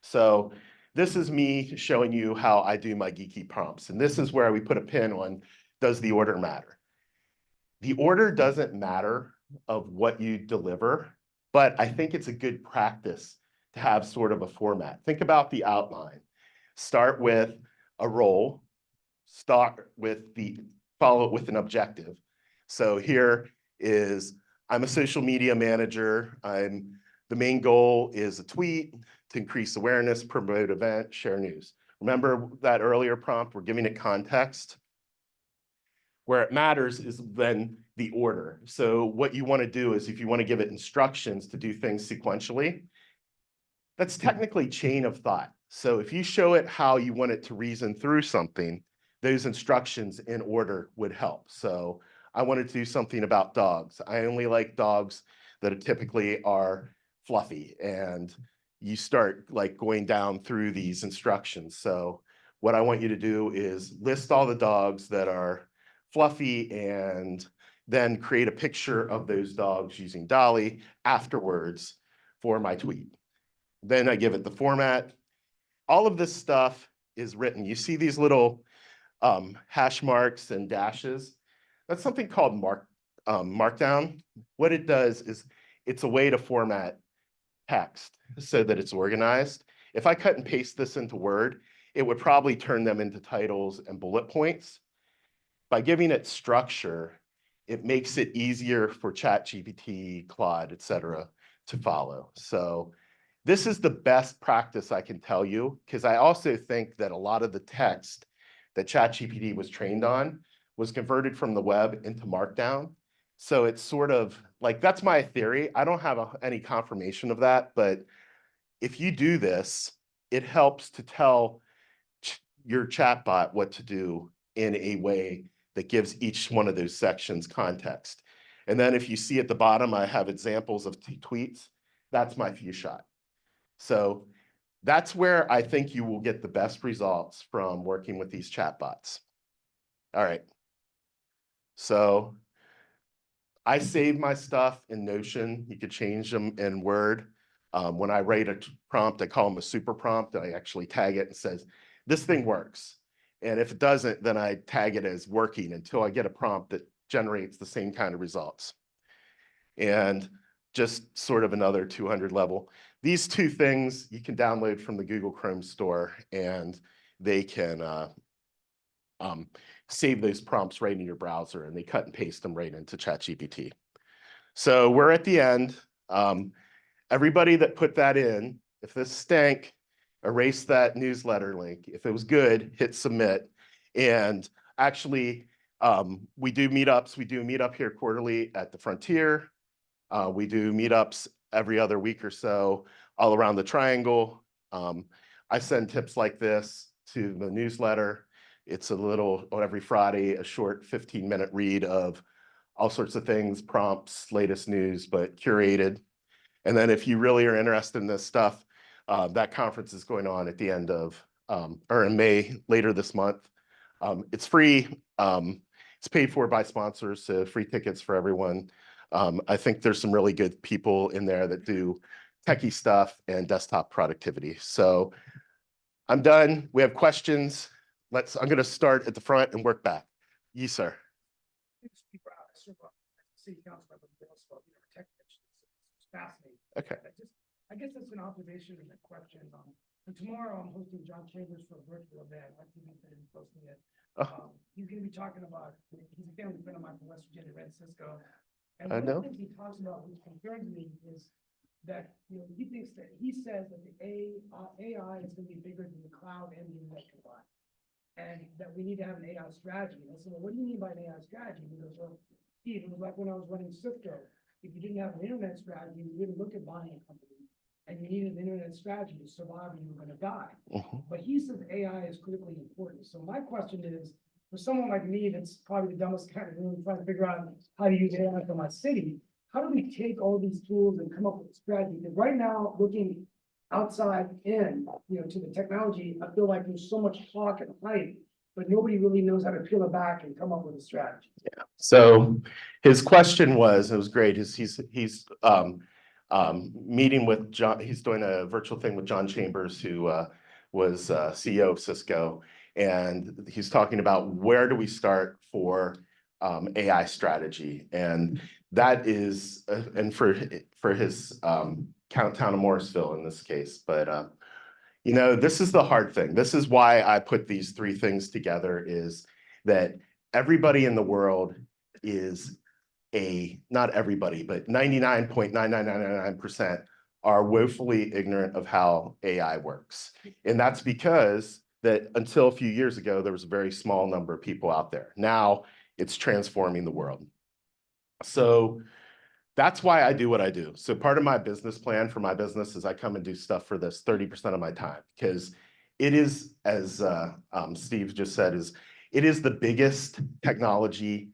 So this is me showing you how I do my geeky prompts. And this is where we put a pin on, does the order matter? The order doesn't matter of what you deliver, but I think it's a good practice to have sort of a format. Think about the outline. Start with a role, follow it with an objective. So here is, I'm a social media manager. The main goal is a tweet to increase awareness, promote event, share news. Remember that earlier prompt, we're giving it context. Where it matters is then the order. So what you want to do is if you want to give it instructions to do things sequentially, that's technically chain of thought. So if you show it how you want it to reason through something, those instructions in order would help. So I wanted to do something about dogs. I only like dogs that typically are fluffy, and you start like going down through these instructions. So what I want you to do is list all the dogs that are fluffy and then create a picture of those dogs using Dolly afterwards for my tweet. Then I give it the format. All of this stuff is written. You see these little hash marks and dashes. That's something called Markdown. What it does is it's a way to format text so that it's organized. If I cut and paste this into Word, it would probably turn them into titles and bullet points. By giving it structure, it makes it easier for ChatGPT, Claude, et cetera, to follow. So this is the best practice I can tell you, because I also think that a lot of the text that ChatGPT was trained on was converted from the web into Markdown. So it's sort of like, that's my theory. I don't have any confirmation of that, but if you do this, it helps to tell your chatbot what to do in a way that gives each one of those sections context. And then if you see at the bottom, I have examples of tweets. That's my few shot. So that's where I think you will get the best results from working with these chatbots. All right. So I save my stuff in Notion. You could change them in Word. When I write a prompt, I call them a super prompt. I actually tag it and says, this thing works. And if it doesn't, then I tag it as working until I get a prompt that generates the same kind of results. And just sort of another 200 level. These 2 things you can download from the Google Chrome store, and they can save those prompts right in your browser, and they cut and paste them right into ChatGPT. So we're at the end. Everybody that put that in, if this stank, erase that newsletter link. If it was good, hit submit. And actually, we do meetups. We do a meetup here quarterly at the Frontier. We do meetups every other week or so all around the triangle. I send tips like this to the newsletter. It's a little, on every Friday, a short 15-minute read of all sorts of things, prompts, latest news, but curated. And then if you really are interested in this stuff, that conference is going on at the end of, or in May, later this month. It's free. It's paid for by sponsors, so free tickets for everyone. I think there's some really good people in there that do techie stuff and desktop productivity. So I'm done. We have questions. I'm going to start at the front and work back. Yes, sir. City council member, tech it's fascinating. Okay. I guess that's an observation and a question. And tomorrow I'm hosting John Chambers for a virtual event. I've been posting it. He's going to be talking about, he's a family friend of mine from West Virginia, Red Cisco. And one of the things he talks about, which concerns me, is that, he thinks that, he says that the AI is going to be bigger than the cloud and the internet combined. And that we need to have an AI strategy. And I said, well, what do you mean by an AI strategy? He goes, well, Steve, it was like when I was running Cisco. If you didn't have an internet strategy, you didn't look at buying a company. And you needed an internet strategy to survive or you were going to die. But he says AI is critically important. So my question is, for someone like me, that's probably the dumbest kind of room trying to figure out how to use AI for my city, how do we take all these tools and come up with a strategy? Because right now, looking outside in, to the technology, I feel like there's so much talk and hype, but nobody really knows how to peel it back and come up with a strategy. Yeah. So his question was, it was great. He's meeting with John. He's doing a virtual thing with John Chambers, who was CEO of Cisco, and he's talking about where do we start for AI strategy, and that is and for his town of Morrisville in this case, but this is the hard thing. This is why I put these three things together, is that everybody in the world is not everybody, but 99.9999% are woefully ignorant of how AI works. And that's because that until a few years ago, there was a very small number of people out there. Now it's transforming the world. So that's why I do what I do. So part of my business plan for my business is I come and do stuff for this 30% of my time, because it is, as Steve just said, it is the biggest technology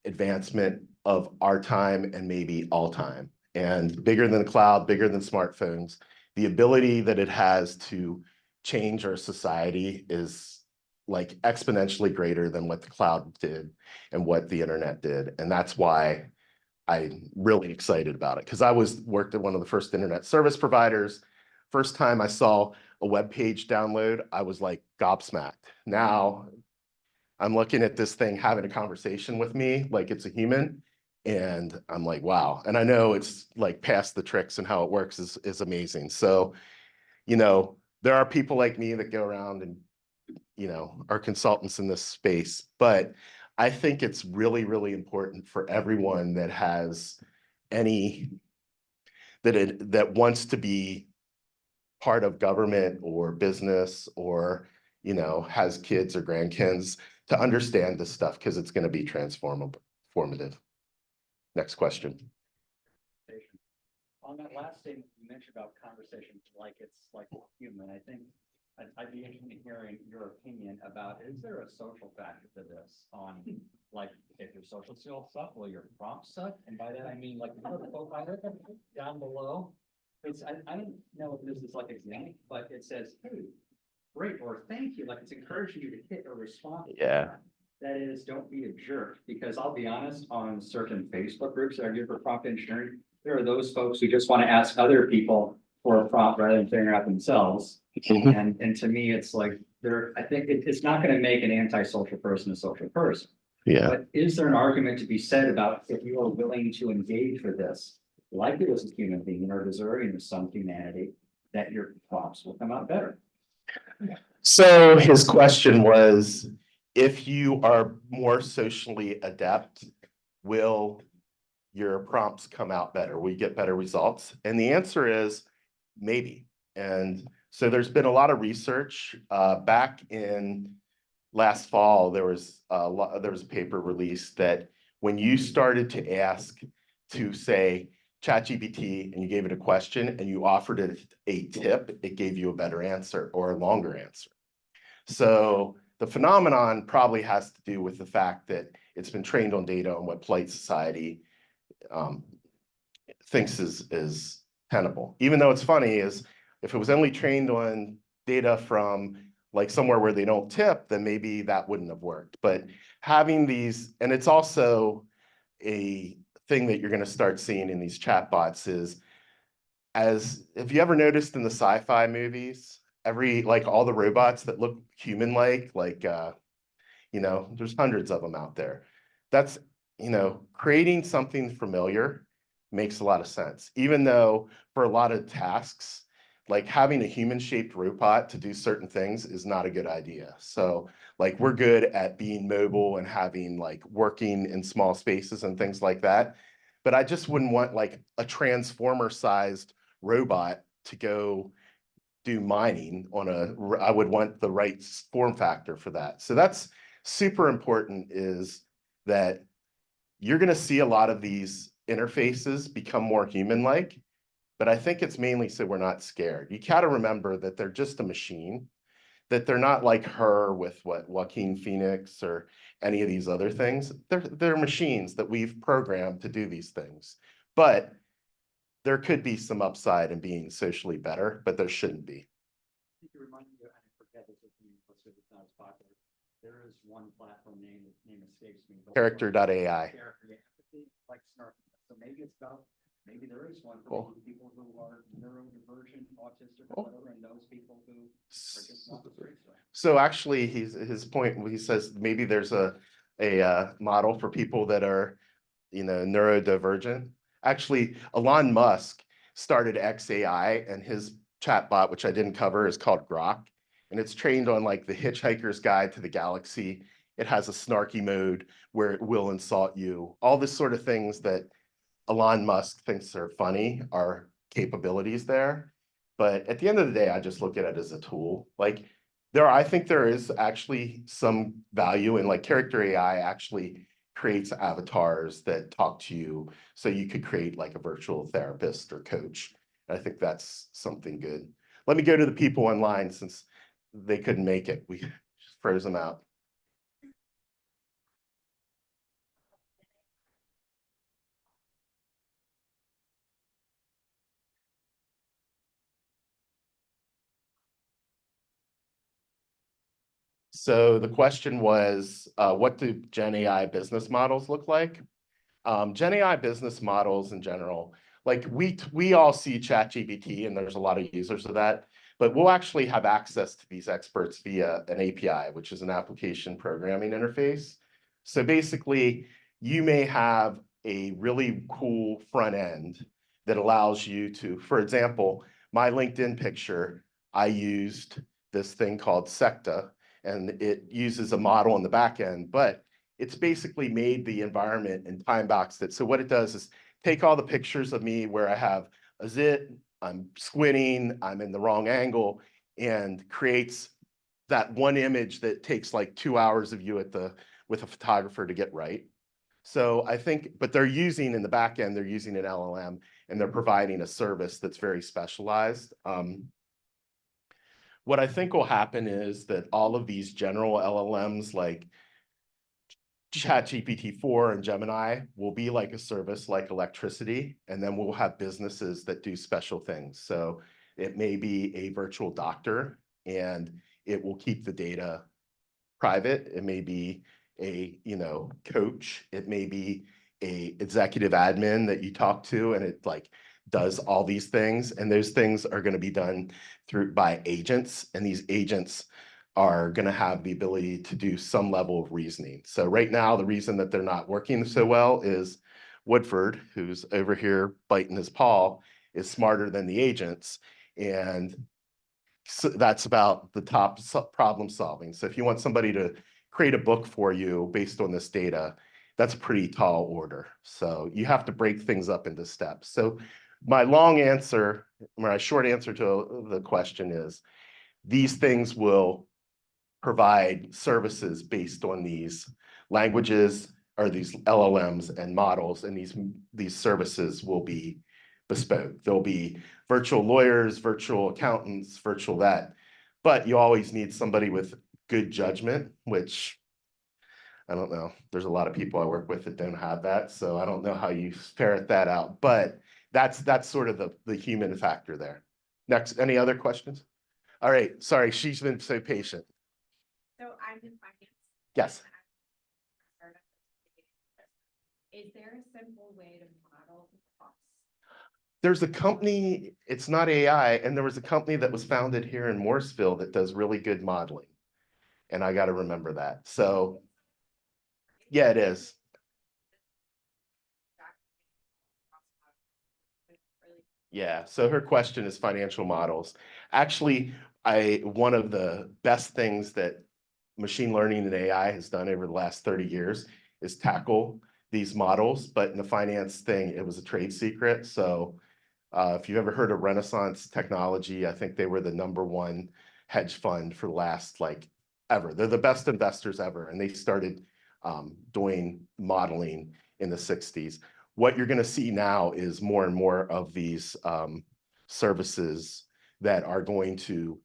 advancement of our time and maybe all time, and bigger than the cloud, bigger than smartphones. The ability that it has to change our society is like exponentially greater than what the cloud did and what the internet did. And that's why I'm really excited about it, because I worked at one of the first internet service providers. First time I saw a web page download, I was like gobsmacked. Now I'm looking at this thing having a conversation with me like it's a human, and I'm like, wow. And I know it's like past the tricks, and how it works is amazing. So, there are people like me that go around and, are consultants in this space, but I think it's really, really important for everyone that has that wants to be part of government or business, or, has kids or grandkids, to understand this stuff, because it's going to be transformative. Next question. On that last statement, you mentioned about conversations like it's like human. I think I'd be interested in hearing your opinion about, is there a social factor to this, on like, if your social skills suck, will your prompts suck? And by that I mean, like, down below, I don't know if this is like exact, but it says, hey, great, or thank you, like it's encouraging you to hit a response. Yeah. That is, don't be a jerk, because I'll be honest, on certain Facebook groups that are good for prompt engineering, there are those folks who just want to ask other people for a prompt rather than figuring out themselves. And to me, it's like, I think it's not going to make an antisocial person a social person. Yeah. But is there an argument to be said about, if you are willing to engage with this, like it was a human being or deserving of some humanity, that your prompts will come out better? So his question was, if you are more socially adept, will your prompts come out better? Will you get better results? And the answer is maybe. And so there's been a lot of research. Back in last fall, there was a paper released that when you started to ask to, say, ChatGPT, and you gave it a question and you offered it a tip, it gave you a better answer or a longer answer. So the phenomenon probably has to do with the fact that it's been trained on data on what polite society thinks is tenable. Even though it's funny is, if it was only trained on data from like somewhere where they don't tip, then maybe that wouldn't have worked. But having these, and it's also a thing that you're going to start seeing in these chatbots is, as have you ever noticed in the sci-fi movies, like all the robots that look human-like, there's hundreds of them out there. That's, creating something familiar makes a lot of sense, even though for a lot of tasks, like having a human-shaped robot to do certain things is not a good idea. So like we're good at being mobile and having like working in small spaces and things like that. But I just wouldn't want like a transformer-sized robot to go do mining I would want the right form factor for that. So that's super important, is that you're going to see a lot of these interfaces become more human-like, but I think it's mainly so we're not scared. You gotta remember that they're just a machine, that they're not like her with Joaquin Phoenix or any of these other things. They're machines that we've programmed to do these things. But there could be some upside in being socially better, but there shouldn't be. I think you remind me, and I forget this if you posted it's not as popular. There is one platform name escapes me. but- Character.ai. Character, like snark. So maybe it's about, maybe there is one for Cool. maybe people who are neurodivergent, autistic, Cool. or whatever, and those people who are just not the straight way. So actually, his point, he says maybe there's a model for people that are, neurodivergent. Actually, Elon Musk started XAI, and his chatbot, which I didn't cover, is called Grok, and it's trained on like the Hitchhiker's Guide to the Galaxy. It has a snarky mode where it will insult you. All this sort of things that Elon Musk thinks are funny are capabilities there. But at the end of the day, I just look at it as a tool. Like I think there is actually some value in like character AI actually creates avatars that talk to you. So you could create like a virtual therapist or coach. And I think that's something good. Let me go to the people online since they couldn't make it. We just froze them out. So the question was, what do Gen AI business models look like? Gen AI business models in general, like we all see ChatGPT and there's a lot of users of that, but we'll actually have access to these experts via an API, which is an application programming interface. So basically, you may have a really cool front end that allows you to, for example, my LinkedIn picture, I used this thing called Secta, and it uses a model in the back end, but it's basically made the environment and time boxed it. So what it does is take all the pictures of me where I have a zit, I'm squinting, I'm in the wrong angle, and creates that one image that takes like 2 hours of you with a photographer to get right. So I think, but they're using in the back end, they're using an LLM and they're providing a service that's very specialized. What I think will happen is that all of these general LLMs like ChatGPT-4 and Gemini will be like a service like electricity, and then we'll have businesses that do special things. So it may be a virtual doctor and it will keep the data private. It may be a, coach. It may be a executive admin that you talk to and it like does all these things. And those things are going to be done by agents, and these agents are going to have the ability to do some level of reasoning. So right now, the reason that they're not working so well is Woodford, who's over here biting his paw, is smarter than the agents. And so that's about the top problem solving. So if you want somebody to create a book for you based on this data, that's a pretty tall order. So you have to break things up into steps. So my short answer to the question is, these things will provide services based on these languages or these LLMs and models, and these services will be bespoke. There'll be virtual lawyers, virtual accountants, virtual that, but you always need somebody with good judgment, which I don't know. There's a lot of people I work with that don't have that, so I don't know how you ferret that out, but that's sort of the human factor there. Next, any other questions? All right, sorry, she's been so patient. So I'm in finance. Yes. is there a simple way to model costs? There's a company, it's not AI, and there was a company that was founded here in Morrisville that does really good modeling. And I got to remember that. So, yeah, it is. Yeah, so her question is financial models. Actually, one of the best things that machine learning and AI has done over the last 30 years is tackle these models, but in the finance thing, it was a trade secret. So if you've ever heard of Renaissance Technology, I think they were the #1 hedge fund for the last ever. They're the best investors ever, and they started doing modeling in the 60s. What you're going to see now is more and more of these services that are going to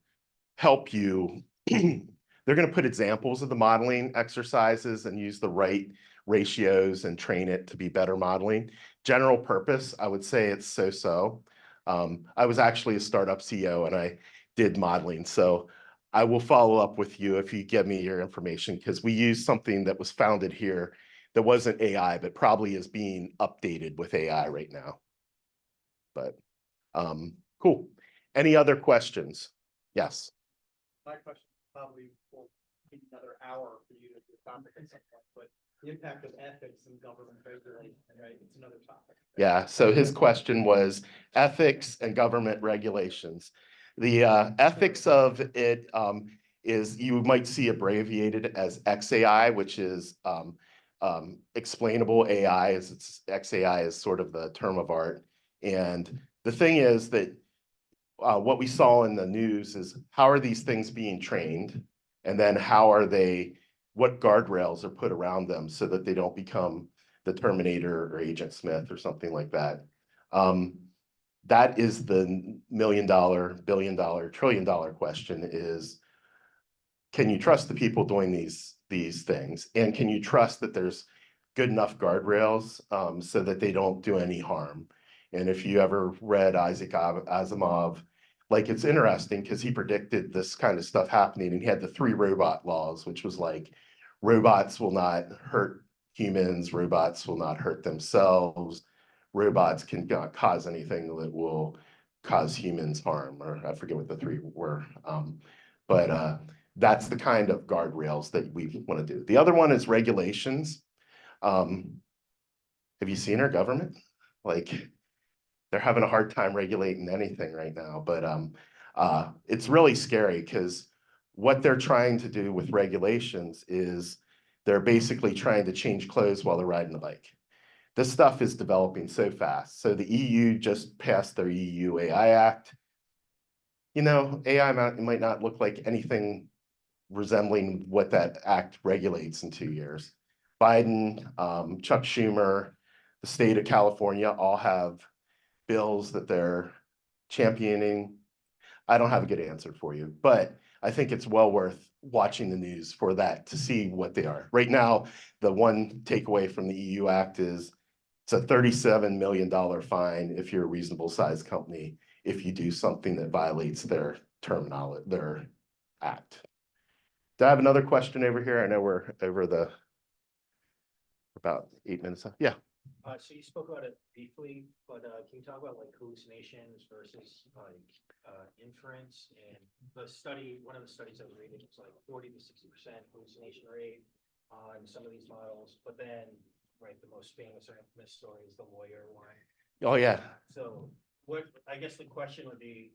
help you. They're going to put examples of the modeling exercises and use the right ratios and train it to be better modeling. General purpose, I would say it's so-so. I was actually a startup CEO and I did modeling. So I will follow up with you if you give me your information, because we use something that was founded here that wasn't AI, but probably is being updated with AI right now. But cool. Any other questions? Yes. My question probably will need another hour for you to comprehend something, but the impact of ethics and government regulation, right? It's another topic. Yeah, so his question was ethics and government regulations. The ethics of it is, you might see abbreviated as XAI, which is explainable AI, XAI is sort of the term of art. And the thing is that what we saw in the news is how are these things being trained? And then what guardrails are put around them so that they don't become the Terminator or Agent Smith or something like that. That is the $1,000,000, $1 billion, $1 trillion question is, can you trust the people doing these things? And can you trust that there's good enough guardrails so that they don't do any harm? And if you ever read Isaac Asimov, it's interesting because he predicted this kind of stuff happening, and he had the 3 robot laws, which was robots will not hurt humans, robots will not hurt themselves, robots can not cause anything that will cause humans harm, or I forget what the 3 were. But that's the kind of guardrails that we want to do. The other one is regulations. Have you seen our government? They're having a hard time regulating anything right now, but it's really scary because what they're trying to do with regulations is they're basically trying to change clothes while they're riding the bike. This stuff is developing so fast. So the EU just passed their EU AI Act. AI might not look like anything resembling what that act regulates in 2 years. Biden, Chuck Schumer, the state of California all have bills that they're championing. I don't have a good answer for you, but I think it's well worth watching the news for that to see what they are. Right now, the one takeaway from the EU Act is it's a $37 million fine if you're a reasonable sized company, if you do something that violates their terminology, their act. Do I have another question over here? I know we're over about 8 minutes. Yeah. So you spoke about it briefly, but can you talk about hallucinations versus inference? And one of the studies I was reading was 40 to 60% hallucination rate on some of these models. But then, the most famous or infamous story is the lawyer one. Oh yeah. So I guess the question would be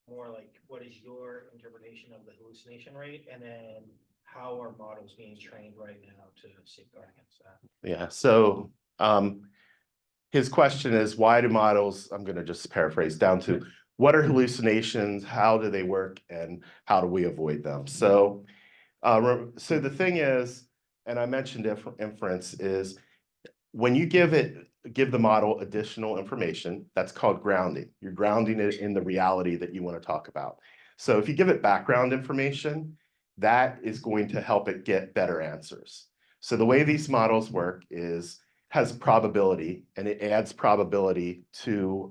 more what is your interpretation of the hallucination rate? And then how are models being trained right now to safeguard against that? Yeah, so his question is, why do models, I'm going to just paraphrase down to, what are hallucinations, how do they work, and how do we avoid them? So, so the thing is, and I mentioned inference, is when you give the model additional information, that's called grounding. You're grounding it in the reality that you want to talk about. So if you give it background information, that is going to help it get better answers. So the way these models work has probability, and it adds probability to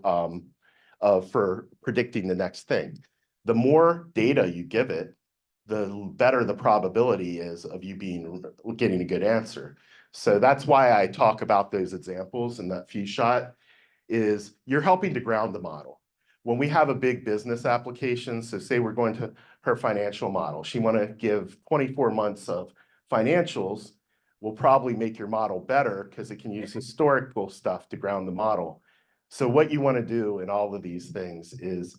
for predicting the next thing. The more data you give it, the better the probability is of you getting a good answer. So that's why I talk about those examples in that few shot, is you're helping to ground the model. When we have a big business application, so say we're going to her financial model, she want to give 24 months of financials, will probably make your model better because it can use historical stuff to ground the model. So what you want to do in all of these things is,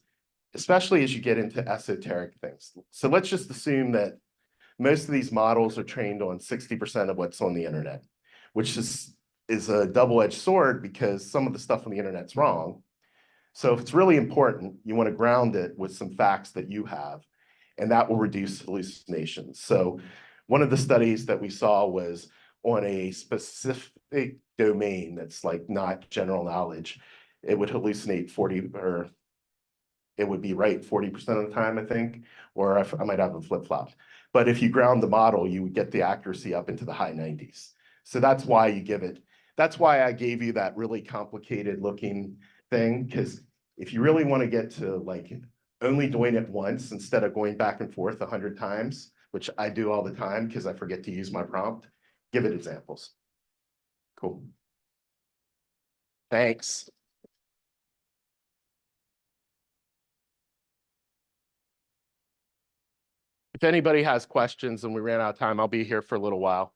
especially as you get into esoteric things. So let's just assume that most of these models are trained on 60% of what's on the internet, which is a double-edged sword because some of the stuff on the internet's wrong. So if it's really important, you want to ground it with some facts that you have, and that will reduce hallucinations. So one of the studies that we saw was on a specific domain that's like not general knowledge. It would hallucinate 40, or it would be right 40% of the time, I think, or I might have a flip-flop. But if you ground the model, you would get the accuracy up into the high 90s. So that's why you give it, that's why I gave you that really complicated looking thing, because if you really want to get to like only doing it once instead of going back and forth 100 times, which I do all the time because I forget to use my prompt, give it examples. Cool. Thanks. If anybody has questions and we ran out of time, I'll be here for a little while.